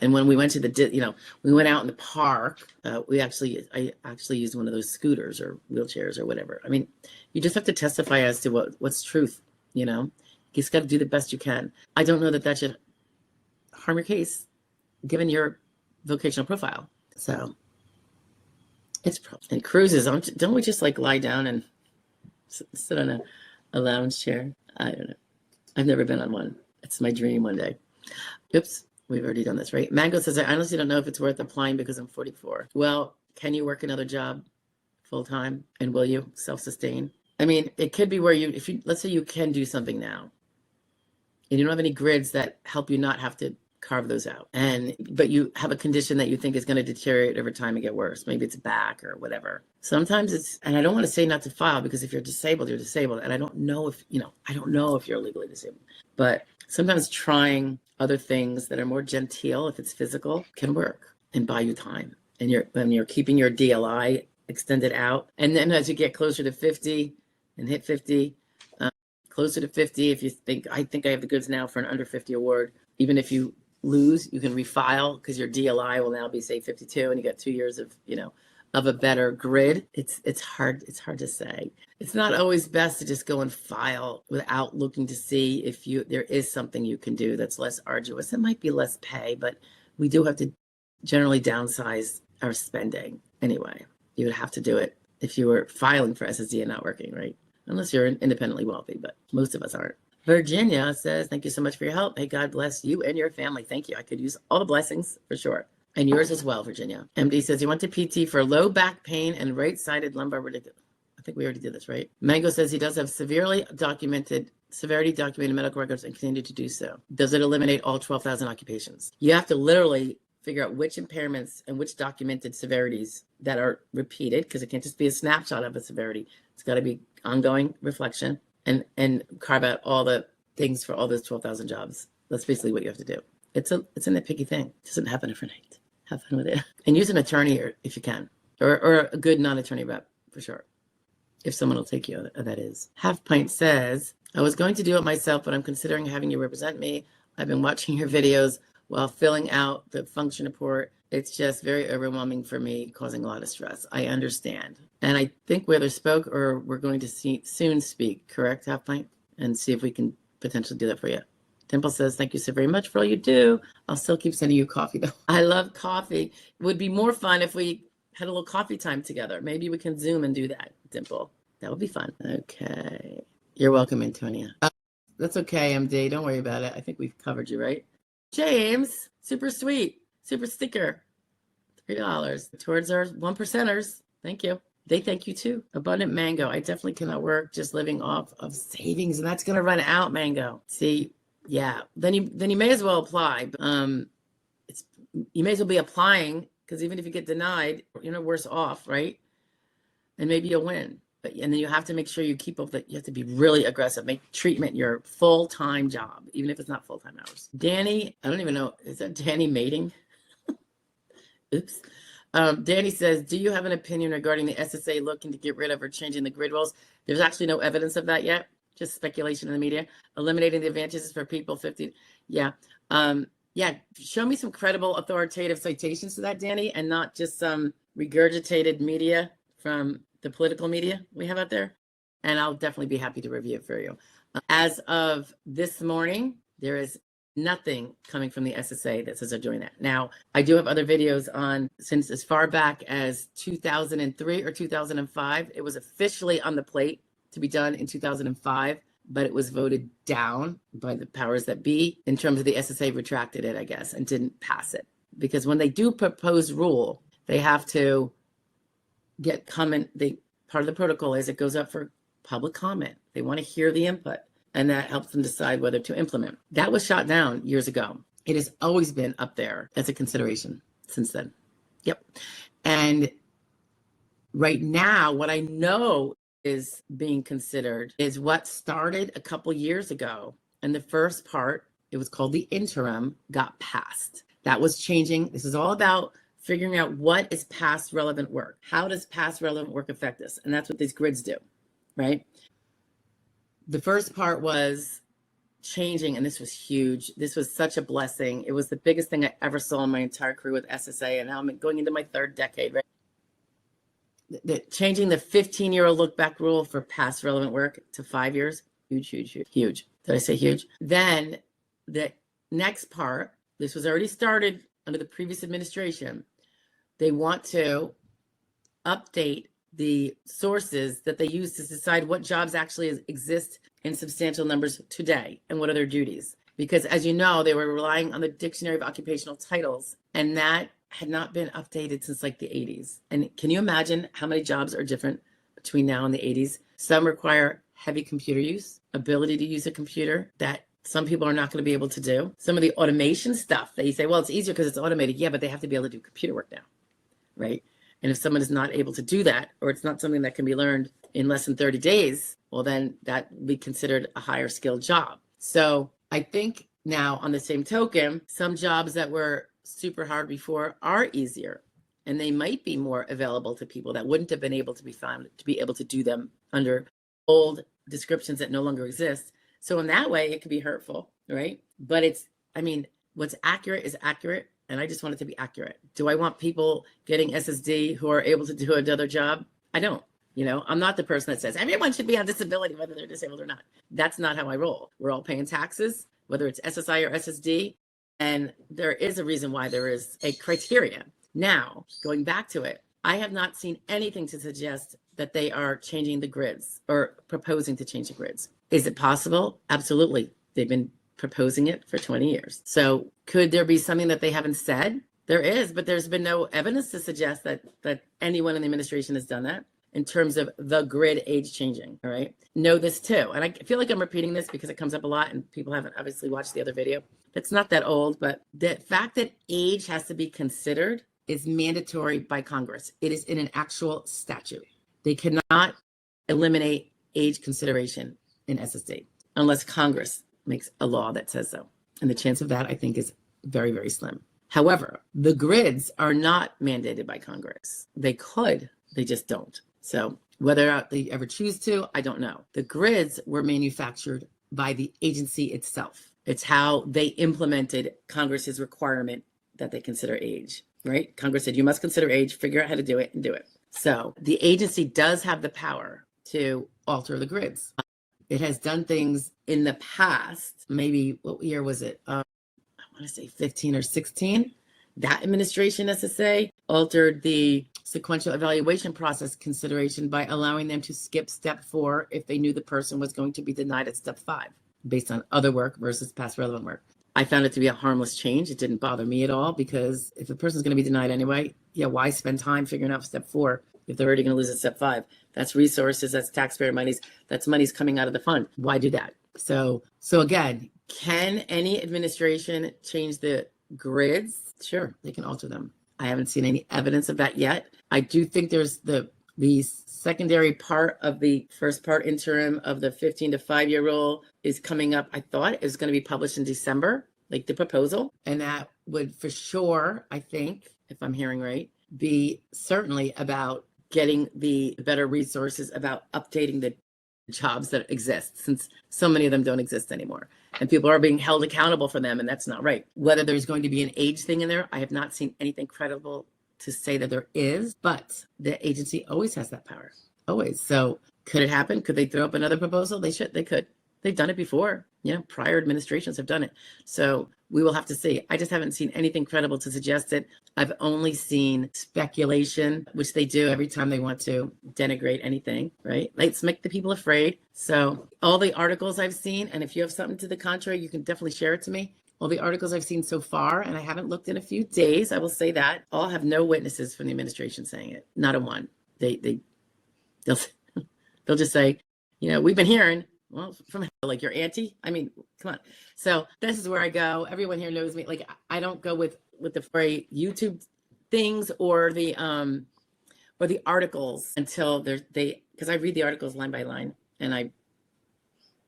and when we went to we went out in the park, I actually used one of those scooters or wheelchairs or whatever. I mean, you just have to testify as to what's truth, You just got to do the best you can. I don't know that should harm your case, given your vocational profile. So and cruises. Don't we just like lie down and sit on a lounge chair? I don't know. I've never been on one. It's my dream one day. Oops, we've already done this, right? Mango says, I honestly don't know if it's worth applying because I'm 44. Well, can you work another job full time? And will you self-sustain? I mean, it could be where let's say you can do something now and you don't have any grids that help you not have to carve those out. But you have a condition that you think is going to deteriorate over time and get worse. Maybe it's back or whatever. Sometimes and I don't want to say not to file because if you're disabled, you're disabled. And I don't know if you're legally disabled, but sometimes trying other things that are more genteel, if it's physical, can work and buy you time. And you're keeping your DLI extended out. And then as you get closer to 50 and hit 50, closer to 50, if you think, I think I have the goods now for an under 50 award, even if you lose, you can refile because your DLI will now be, say, 52 and you got 2 years of a better grid. It's hard to say. It's not always best to just go and file without looking to see if there is something you can do that's less arduous. It might be less pay, but we do have to generally downsize our spending anyway. You would have to do it if you were filing for SSD and not working, right? unless you're independently wealthy, but most of us aren't. Virginia says, thank you so much for your help. May God bless you and your family. Thank you. I could use all the blessings for sure. And yours as well, Virginia. MD says, you went to PT for low back pain and right-sided lumbar ridiculous. I think we already did this, right? Mango says he does have severity documented medical records and continue to do so. Does it eliminate all 12,000 occupations? You have to literally figure out which impairments and which documented severities that are repeated, because it can't just be a snapshot of a severity. It's got to be ongoing reflection and carve out all the things for all those 12,000 jobs. That's basically what you have to do. It's a nitpicky thing. It doesn't happen overnight. Have fun with it. And use an attorney if you can, or a good non-attorney rep for sure. If someone will take you, that is. Half Pint says, I was going to do it myself, but I'm considering having you represent me. I've been watching your videos while filling out the function report. It's just very overwhelming for me, causing a lot of stress. I understand. And I think we either spoke or we're going to soon speak, correct, Half Pint? And see if we can potentially do that for you. Dimple says, thank you so very much for all you do. I'll still keep sending you coffee, though. I love coffee. It would be more fun if we had a little coffee time together. Maybe we can Zoom and do that, Dimple. That would be fun. Okay. You're welcome, Antonia. That's okay, MD. Don't worry about it. I think we've covered you, right? James, super sweet, super sticker. $3 towards our 1%ers. Thank you. They thank you too. Abundant Mango. I definitely cannot work just living off of savings, and that's going to run out, Mango. See, yeah. Then you may as well apply. You may as well be applying, because even if you get denied, you're no worse off, right? And maybe you'll win. And then you have to make sure you keep up that you have to be really aggressive. Make treatment your full-time job, even if it's not full-time hours. Danny, I don't even know. Is that Danny Mating? Oops. Danny says, do you have an opinion regarding the SSA looking to get rid of or changing the grid roles? There's actually no evidence of that yet. Just speculation in the media. Eliminating the advantages for people 50. Yeah. Yeah. Show me some credible, authoritative citations to that, Danny, and not just some regurgitated media from the political media we have out there. And I'll definitely be happy to review it for you. As of this morning, there is nothing coming from the SSA that says they're doing that. Now, I do have other videos on, since as far back as 2003 or 2005, it was officially on the plate to be done in 2005, but it was voted down by the powers that be. In terms of the SSA retracted it, I guess, and didn't pass it. Because when they do propose rule, they have to get comment. Part of the protocol is it goes up for public comment. They want to hear the input, and that helps them decide whether to implement. That was shot down years ago. It has always been up there as a consideration since then. Yep. And right now, what I know is being considered is what started a couple years ago. And the first part, it was called the interim, got passed. That was changing. This is all about figuring out what is past relevant work. How does past relevant work affect us? And that's what these grids do, right? The first part was changing, and this was huge. This was such a blessing. It was the biggest thing I ever saw in my entire career with SSA, and now I'm going into my third decade, right? Changing the 15-year look back rule for past relevant work to 5 years. Huge, huge, huge, huge. Did I say huge? Then the next part, this was already started under the previous administration. They want to update the sources that they use to decide what jobs actually exist in substantial numbers today and what are their duties. Because as you know, they were relying on the Dictionary of Occupational Titles, and that had not been updated since like the 80s. And can you imagine how many jobs are different between now and the 80s? Some require heavy computer use, ability to use a computer that some people are not going to be able to do. Some of the automation stuff that you say, well, it's easier because it's automated. Yeah, but they have to be able to do computer work now, right? And if someone is not able to do that, or it's not something that can be learned in less than 30 days, well, then that would be considered a higher skilled job. So I think now, on the same token, some jobs that were super hard before are easier, and they might be more available to people that wouldn't have been able to be found to be able to do them under old descriptions that no longer exist. So in that way, it could be hurtful, right? But it's, I mean, what's accurate is accurate, and I just want it to be accurate. Do I want people getting SSD who are able to do another job? I don't. You know, I'm not the person that says everyone should be on disability, whether they're disabled or not. That's not how I roll. We're all paying taxes, whether it's SSI or SSD, and there is a reason why there is a criteria. Now, going back to it, I have not seen anything to suggest that they are changing the grids or proposing to change the grids. Is it possible? Absolutely. They've been proposing it for 20 years. So could there be something that they haven't said? There is, but there's been no evidence to suggest that anyone in the administration has done that in terms of the grid age changing. All right. Know this too. And I feel like I'm repeating this because it comes up a lot and people haven't obviously watched the other video. It's not that old, but the fact that age has to be considered is mandatory by Congress. It is in an actual statute. They cannot eliminate age consideration in SSD unless Congress makes a law that says so. And the chance of that, I think, is very, very slim. However, the grids are not mandated by Congress. They could, they just don't. So whether or not they ever choose to, I don't know. The grids were manufactured by the agency itself. It's how they implemented Congress's requirement that they consider age, right? Congress said, you must consider age, figure out how to do it and do it. So the agency does have the power to alter the grids. It has done things in the past. Maybe, what year was it? I want to say 15 or 16. That administration, SSA, altered the sequential evaluation process consideration by allowing them to skip step 4 if they knew the person was going to be denied at step 5, based on other work versus past relevant work. I found it to be a harmless change. It didn't bother me at all because if the person's going to be denied anyway, yeah, why spend time figuring out step 4 if they're already going to lose at step 5? That's resources, that's taxpayer monies, that's monies coming out of the fund. Why do that? So again, can any administration change the grids? Sure, they can alter them. I haven't seen any evidence of that yet. I do think there's the secondary part of the first part interim of the 15 to 5 year rule is coming up. I thought it was going to be published in December, like the proposal. And that would for sure, I think, if I'm hearing right, be certainly about getting the better resources, about updating the jobs that exist, since so many of them don't exist anymore. And people are being held accountable for them, and that's not right. Whether there's going to be an age thing in there, I have not seen anything credible to say that there is, but the agency always has that power, always. So could it happen? Could they throw up another proposal? They could. They've done it before. Prior administrations have done it. So we will have to see. I just haven't seen anything credible to suggest it. I've only seen speculation, which they do every time they want to denigrate anything, right? Let's make the people afraid. So all the articles I've seen, and if you have something to the contrary, you can definitely share it to me. All the articles I've seen so far, and I haven't looked in a few days, I will say that, all have no witnesses from the administration saying it. Not a one. They'll just say, we've been hearing. Well, from like your auntie. I mean, come on. So this is where I go. Everyone here knows me. Like I don't go with the very YouTube things or the articles until because I read the articles line by line and I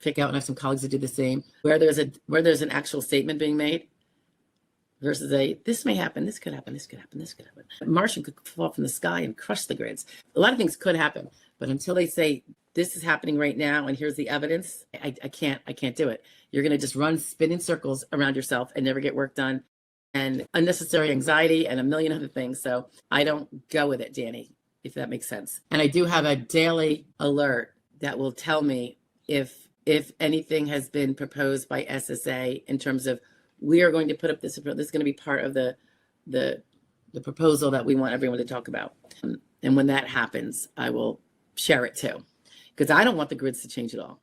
pick out, and I have some colleagues that do the same, where there's an actual statement being made versus this may happen, this could happen, this could happen, this could happen. A Martian could fall from the sky and crush the grids. A lot of things could happen, but until they say this is happening right now and here's the evidence, I can't do it. You're going to just spin in circles around yourself and never get work done, and unnecessary anxiety and a million other things. So I don't go with it, Danny, if that makes sense. And I do have a daily alert that will tell me if anything has been proposed by SSA in terms of we are going to put up this is going to be part of the proposal that we want everyone to talk about. And when that happens, I will share it too, because I don't want the grids to change at all.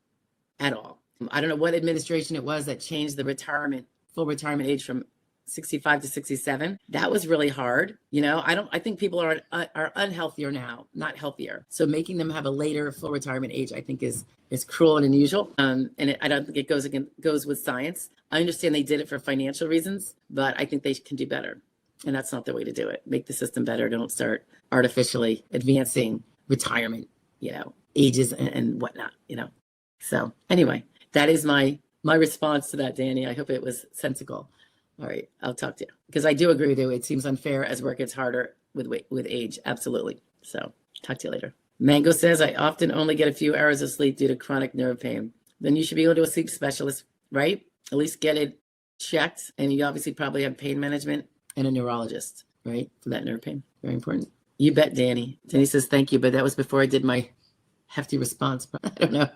I don't know what administration it was that changed the full retirement age from 65 to 67. That was really hard. I think people are unhealthier now, not healthier. So making them have a later full retirement age, I think is cruel and unusual. I don't think it goes with science. I understand they did it for financial reasons, but I think they can do better. And that's not the way to do it. Make the system better. Don't start artificially advancing retirement, ages and whatnot, So anyway, that is my response to that, Danny. I hope it was sensical. All right, I'll talk to you, because I do agree with you. It seems unfair as work gets harder with age. Absolutely. So talk to you later. Mango says, I often only get a few hours of sleep due to chronic nerve pain. Then you should be able to a sleep specialist, right? At least get it checked. And you obviously probably have pain management and a neurologist, right? For that nerve pain. Very important. You bet, Danny. Danny says, thank you. But that was before I did my hefty response. I don't know.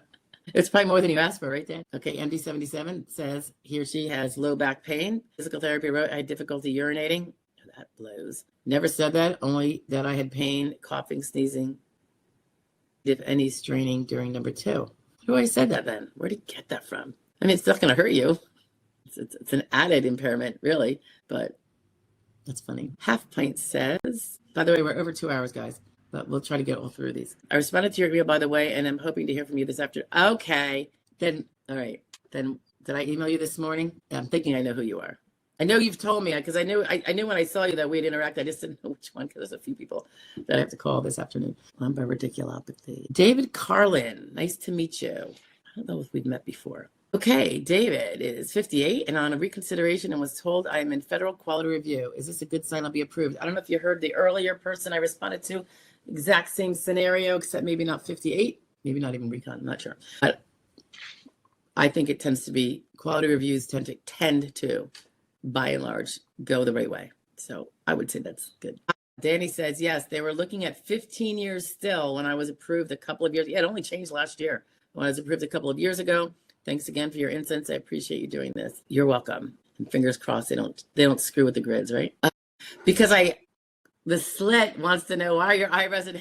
It's probably more than you asked for, right, Dan? Okay, MD77 says he or she has low back pain. Physical therapy wrote, I had difficulty urinating. That blows. Never said that, only that I had pain, coughing, sneezing. if any, straining during number 2. Who I said that then? Where did you get that from? I mean, it's not going to hurt you. It's an added impairment, really, but that's funny. Half Pint says, by the way, we're over 2 hours, guys, but we'll try to get all through these. I responded to your email, by the way, and I'm hoping to hear from you this afternoon. Okay, then, all right. Then, did I email you this morning? Yeah, I'm thinking I know who you are. I know you've told me, because I knew when I saw you that we'd interact. I just didn't know which one, because there's a few people that I have to call this afternoon. Lumbar radiculopathy. David Carlin, nice to meet you. I don't know if we've met before. Okay, David is 58 and on a reconsideration and was told I am in federal quality review. Is this a good sign I'll be approved? I don't know if you heard the earlier person I responded to. Exact same scenario, except maybe not 58, maybe not even recon, I'm not sure. But I think it tends to be, quality reviews tend to, by and large, go the right way. So I would say that's good. Danny says, yes, they were looking at 15 years still when I was approved a couple of years. Yeah, it only changed last year. When I was approved a couple of years ago. Thanks again for your insights. I appreciate you doing this. You're welcome. And fingers crossed they don't screw with the grids, right? Because the slit wants to know why your eyebrows are,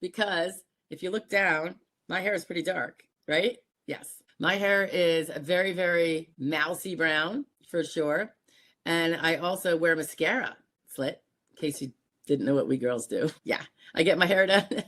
because if you look down, my hair is pretty dark, right? Yes. My hair is a very, very mousy brown for sure. And I also wear mascara, slit, in case you didn't know what we girls do. Yeah, I get my hair done.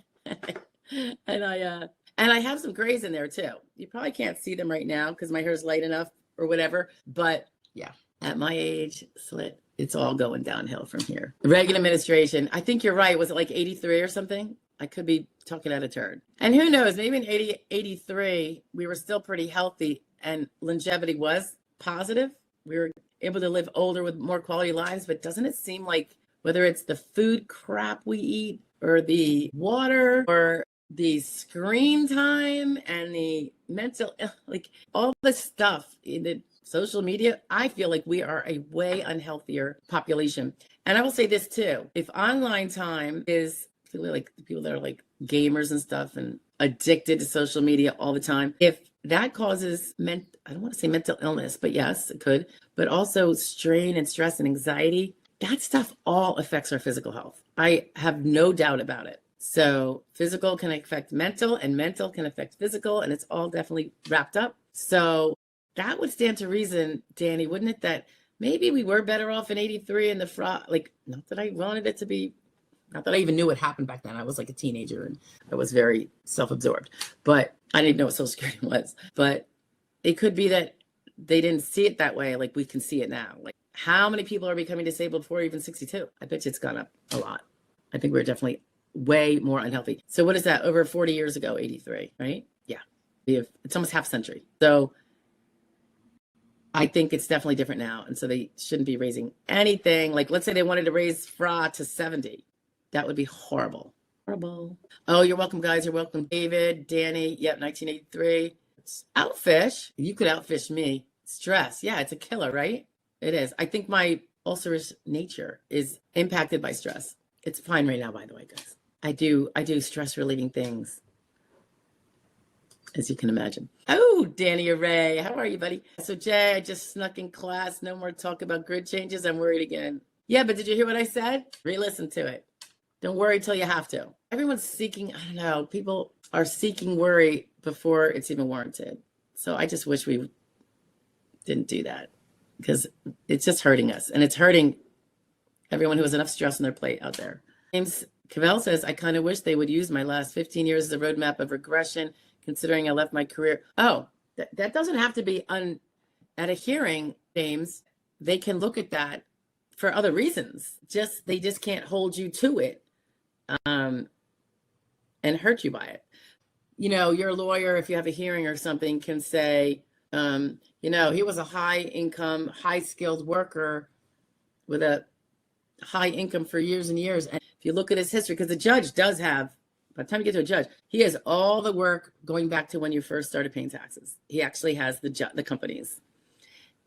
And I have some grays in there too. You probably can't see them right now because my hair is light enough or whatever. But yeah, at my age, slit, it's all going downhill from here. Reagan administration, I think you're right. Was it like 83 or something? I could be talking out of turn. And who knows, maybe in 83, we were still pretty healthy and longevity was positive. We were able to live older with more quality lives. But doesn't it seem like whether it's the food crap we eat or the water or the screen time and the mental, like all the stuff in the social media, I feel like we are a way unhealthier population. And I will say this too, if online time is like the people that are like gamers and stuff and addicted to social media all the time, if that causes I don't want to say mental illness, but yes, it could, but also strain and stress and anxiety, that stuff all affects our physical health. I have no doubt about it. So physical can affect mental and mental can affect physical, and it's all definitely wrapped up. So that would stand to reason, Danny, wouldn't it, that maybe we were better off in 83 and the fraud, like, not that I wanted it to be, not that I even knew what happened back then. I was like a teenager and I was very self-absorbed, but I didn't know what Social Security was. But it could be that they didn't see it that way, like we can see it now. Like, how many people are becoming disabled before even 62? I bet you it's gone up a lot. I think we're definitely way more unhealthy. So what is that? Over 40 years ago, 83, right? Yeah. It's almost half a century. So I think it's definitely different now. And so they shouldn't be raising anything. Like, let's say they wanted to raise FRA to 70. That would be horrible. Horrible. Oh, you're welcome, guys. You're welcome. David, Danny. Yep, 1983. Outfish. You could outfish me. Stress. Yeah, it's a killer, right? It is. I think my ulcerous nature is impacted by stress. It's fine right now, by the way, guys. I do stress relieving things, as you can imagine. Oh, Danny Ray, how are you, buddy? So Jay, I just snuck in class. No more talk about grid changes. I'm worried again. Yeah, but did you hear what I said? Re-listen to it. Don't worry till you have to. Everyone's seeking, I don't know, people are seeking worry before it's even warranted. So I just wish we didn't do that because it's just hurting us. And it's hurting everyone who has enough stress on their plate out there. James Cavell says, I kind of wish they would use my last 15 years as a roadmap of regression, considering I left my career. Oh, that doesn't have to be at a hearing, James. They can look at that for other reasons. They just can't hold you to it and hurt you by it. You know, your lawyer, if you have a hearing or something, can say, you know, he was a high income, high skilled worker with a high income for years and years. And if you look at his history, because the judge does have, by the time you get to a judge, he has all the work going back to when you first started paying taxes. He actually has the companies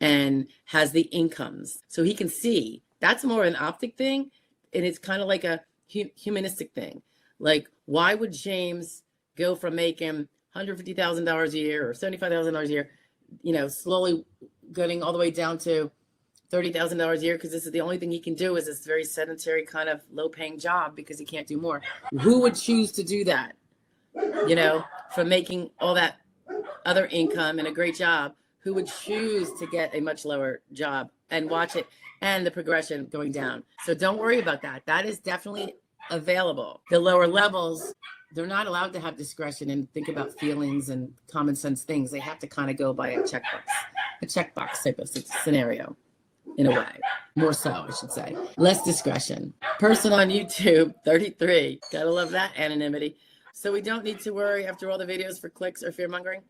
and has the incomes. So he can see. That's more an optic thing. And it's kind of like a humanistic thing. Like, why would James go from making $150,000 a year or $75,000 a year, you know, slowly getting all the way down to $30,000 a year, because this is the only thing he can do is this very sedentary kind of low-paying job because he can't do more. Who would choose to do that? you know, from making all that other income and a great job, who would choose to get a much lower job and watch it and the progression going down. So don't worry about that. That is definitely available. The lower levels, they're not allowed to have discretion and think about feelings and common sense things. They have to kind of go by a checkbox type of scenario, in a way. More so, I should say. Less discretion. Person on YouTube, 33. Gotta love that anonymity. So we don't need to worry after all the videos for clicks or fear mongering.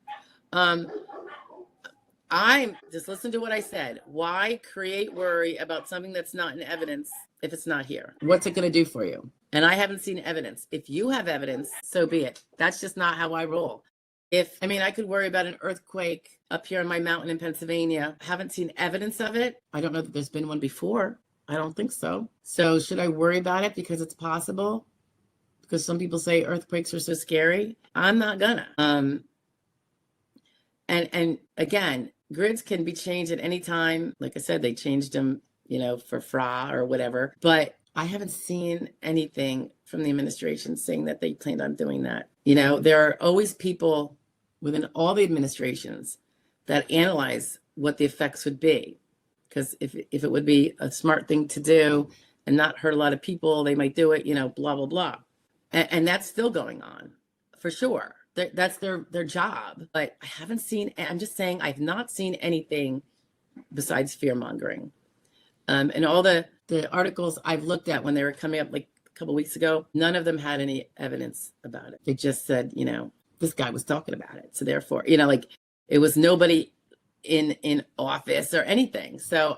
I'm just listen to what I said. Why create worry about something that's not in evidence if it's not here? What's it going to do for you? And I haven't seen evidence. If you have evidence, so be it. That's just not how I roll. I could worry about an earthquake up here on my mountain in Pennsylvania. Haven't seen evidence of it. I don't know that there's been one before. I don't think so. So should I worry about it because it's possible? Because some people say earthquakes are so scary. I'm not gonna. And again, grids can be changed at any time. Like I said, they changed them, for FRA or whatever. But I haven't seen anything from the administration saying that they planned on doing that. There are always people within all the administrations that analyze what the effects would be. Because if it would be a smart thing to do and not hurt a lot of people, they might do it, blah, blah, blah. And that's still going on, for sure. That's their job. But I'm just saying, I've not seen anything besides fear mongering. And all the articles I've looked at when they were coming up like a couple of weeks ago, none of them had any evidence about it. They just said, this guy was talking about it. So therefore, it was nobody in office or anything. So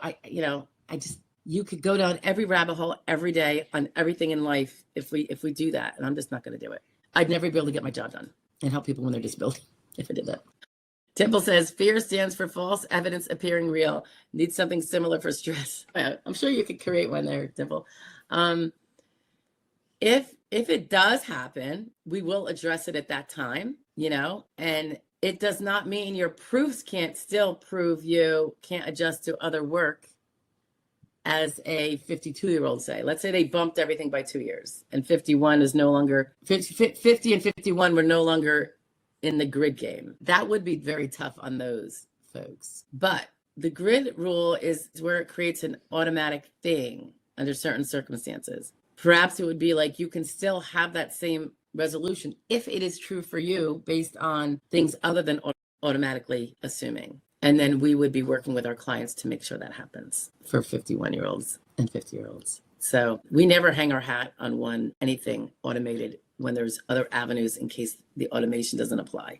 you could go down every rabbit hole every day on everything in life if we do that. And I'm just not going to do it. I'd never be able to get my job done and help people when they're disability if I did that. Temple says, fear stands for false evidence appearing real. Need something similar for stress. I'm sure you could create one there, Temple. If it does happen, we will address it at that time, and it does not mean your proofs can't still prove you can't adjust to other work as a 52-year-old, say. Let's say they bumped everything by 2 years and 51 is no longer, 50 and 51 were no longer in the grid game. That would be very tough on those folks. But the grid rule is where it creates an automatic thing under certain circumstances. Perhaps it would be like you can still have that same resolution if it is true for you based on things other than automatically assuming. And then we would be working with our clients to make sure that happens for 51-year-olds and 50-year-olds. So we never hang our hat on anything automated when there's other avenues in case the automation doesn't apply.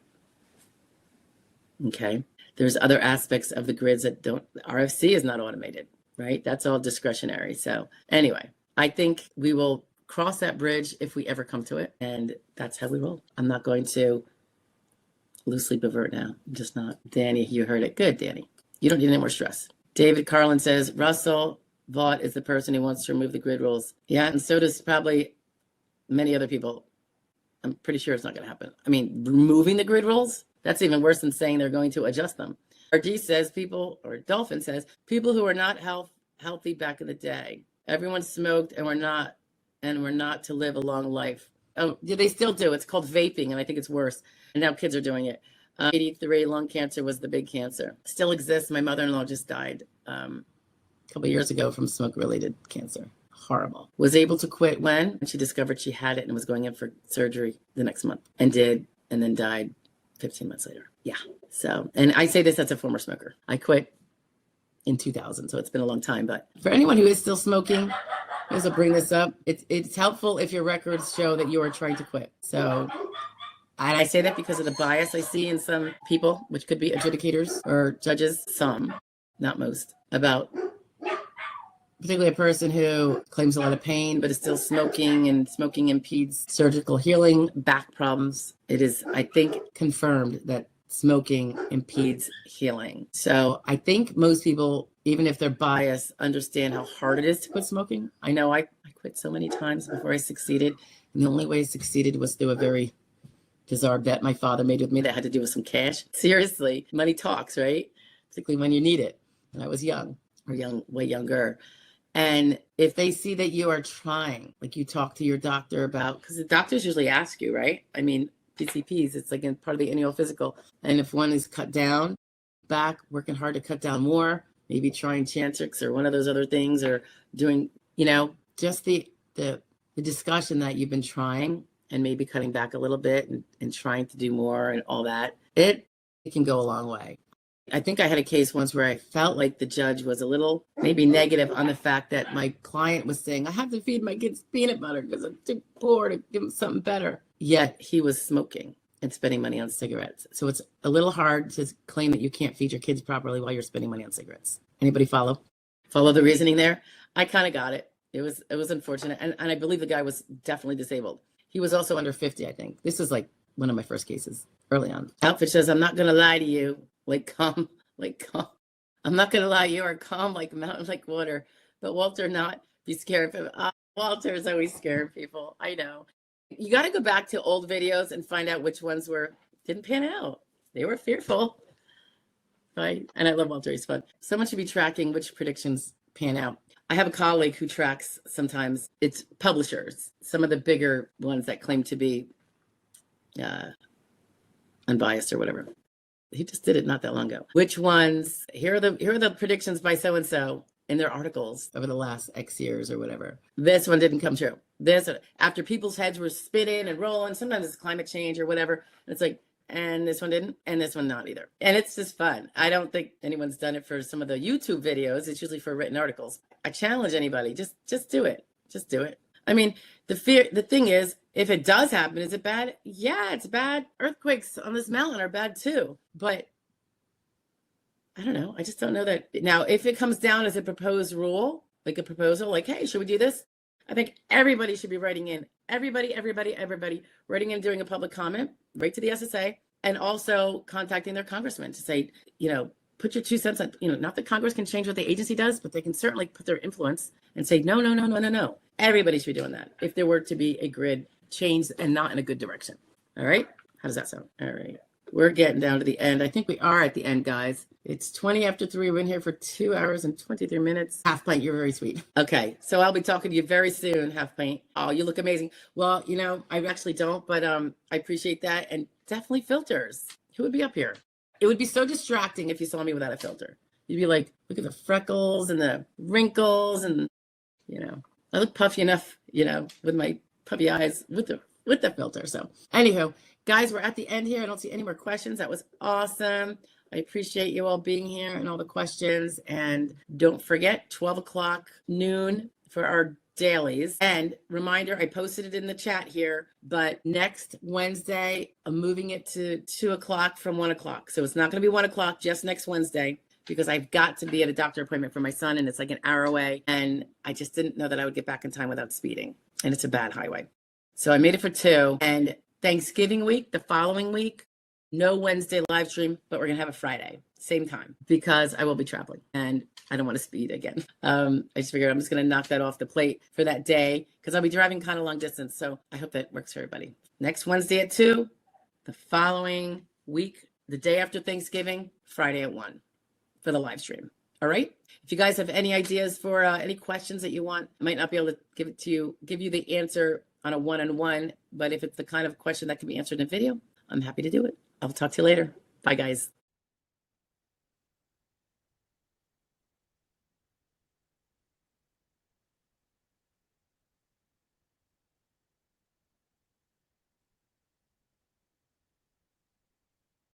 Okay. There's other aspects of the grids that RFC is not automated, right? That's all discretionary. So anyway, I think we will cross that bridge if we ever come to it. And that's how we roll. I'm not going to loosely pervert now. I'm just not. Danny, you heard it. Good, Danny. You don't need any more stress. David Carlin says, Russell Vaught is the person who wants to remove the grid rules. Yeah, and so does probably many other people. I'm pretty sure it's not going to happen. Removing the grid rules? That's even worse than saying they're going to adjust them. RG says Dolphin says, people who are not healthy back in the day. Everyone smoked and were not to live a long life. Oh, yeah, they still do. It's called vaping, and I think it's worse. And now kids are doing it. 83, lung cancer was the big cancer. Still exists. My mother-in-law just died a couple of years ago from smoke-related cancer. Horrible. Was able to quit when she discovered she had it and was going in for surgery the next month and then died 15 months later. Yeah. So, and I say this as a former smoker. I quit in 2000, so it's been a long time. But for anyone who is still smoking, I'll bring this up. It's helpful if your records show that you are trying to quit. So, and I say that because of the bias I see in some people, which could be adjudicators or judges, some, not most, about particularly a person who claims a lot of pain but is still smoking, and smoking impedes surgical healing, back problems. It is, I think, confirmed that smoking impedes healing. So I think most people, even if they're biased, understand how hard it is to quit smoking. I know I quit so many times before I succeeded, and the only way I succeeded was through a very bizarre bet my father made with me that had to do with some cash. Seriously, money talks, right? Particularly when you need it. And I was young, way younger. And if they see that you are trying, like you talk to your doctor about, because the doctors usually ask you, right? PCPs. It's like in part of the annual physical. And if one is cut down, back, working hard to cut down more, maybe trying Chantrix or one of those other things, or doing, just the discussion that you've been trying and maybe cutting back a little bit and trying to do more and all that, it can go a long way. I think I had a case once where I felt like the judge was a little maybe negative on the fact that my client was saying, I have to feed my kids peanut butter because I'm too poor to give them something better. Yet he was smoking and spending money on cigarettes. So it's a little hard to claim that you can't feed your kids properly while you're spending money on cigarettes. Anybody follow the reasoning there? I kind of got it. It was unfortunate. And I believe the guy was definitely disabled. He was also under 50, I think. This is like one of my first cases early on. Outfit says, I'm not going to lie to you. Calm. I'm not going to lie, you are calm like a mountain, like water. But Walter, not be scared of him. Walter is always scaring people. I know. You got to go back to old videos and find out which ones didn't pan out. They were fearful. Right? And I love Walter. He's fun. Someone should be tracking which predictions pan out. I have a colleague who tracks sometimes. It's publishers, some of the bigger ones that claim to be unbiased or whatever. He just did it not that long ago. Which ones? Here are the predictions by so and so in their articles over the last X years or whatever. This one didn't come true. This, after people's heads were spinning and rolling, sometimes it's climate change or whatever. And it's like, and this one didn't, and this one not either. And it's just fun. I don't think anyone's done it for some of the YouTube videos. It's usually for written articles. I challenge anybody, just do it. Just do it. I mean, the thing is, if it does happen, is it bad? Yeah, it's bad. Earthquakes on this mountain are bad too. But I don't know. I just don't know that. Now, if it comes down as a proposed rule, like a proposal, like, hey, should we do this? I think everybody should be writing in. Everybody writing in, doing a public comment, right to the SSA, and also contacting their congressman to say, put your 2 cents on, not that Congress can change what the agency does, but they can certainly put their influence and say, no. Everybody should be doing that if there were to be a grid change and not in a good direction. All right. How does that sound? All right. We're getting down to the end. I think we are at the end, guys. It's 20 after 3. We're in here for 2 hours and 23 minutes. Half Pint, you're very sweet. Okay. So I'll be talking to you very soon, Half Pint. Oh, you look amazing. Well, I actually don't, but I appreciate that. And definitely filters. Who would be up here? It would be so distracting if you saw me without a filter. You'd be like, look at the freckles and the wrinkles and, I look puffy enough, with my puppy eyes with the filter. So anywho, guys, we're at the end here. I don't see any more questions. That was awesome. I appreciate you all being here and all the questions. And don't forget, 12 o'clock noon for our dailies. And reminder, I posted it in the chat here, but next Wednesday, I'm moving it to 2 o'clock from 1 o'clock. So it's not going to be 1 o'clock, just next Wednesday, because I've got to be at a doctor appointment for my son, and it's like an hour away. And I just didn't know that I would get back in time without speeding. And it's a bad highway. So I made it for 2. And Thanksgiving week, the following week, no Wednesday live stream, but we're going to have a Friday, same time, because I will be traveling and I don't want to speed again. I just figured I'm just going to knock that off the plate for that day because I'll be driving kind of long distance. So I hope that works for everybody. Next Wednesday at 2, the following week, the day after Thanksgiving, Friday at 1 for the live stream. All right. If you guys have any ideas for any questions that you want, I might not be able to give you the answer on a one-on-one, but if it's the kind of question that can be answered in video, I'm happy to do it. I'll talk to you later. Bye, guys.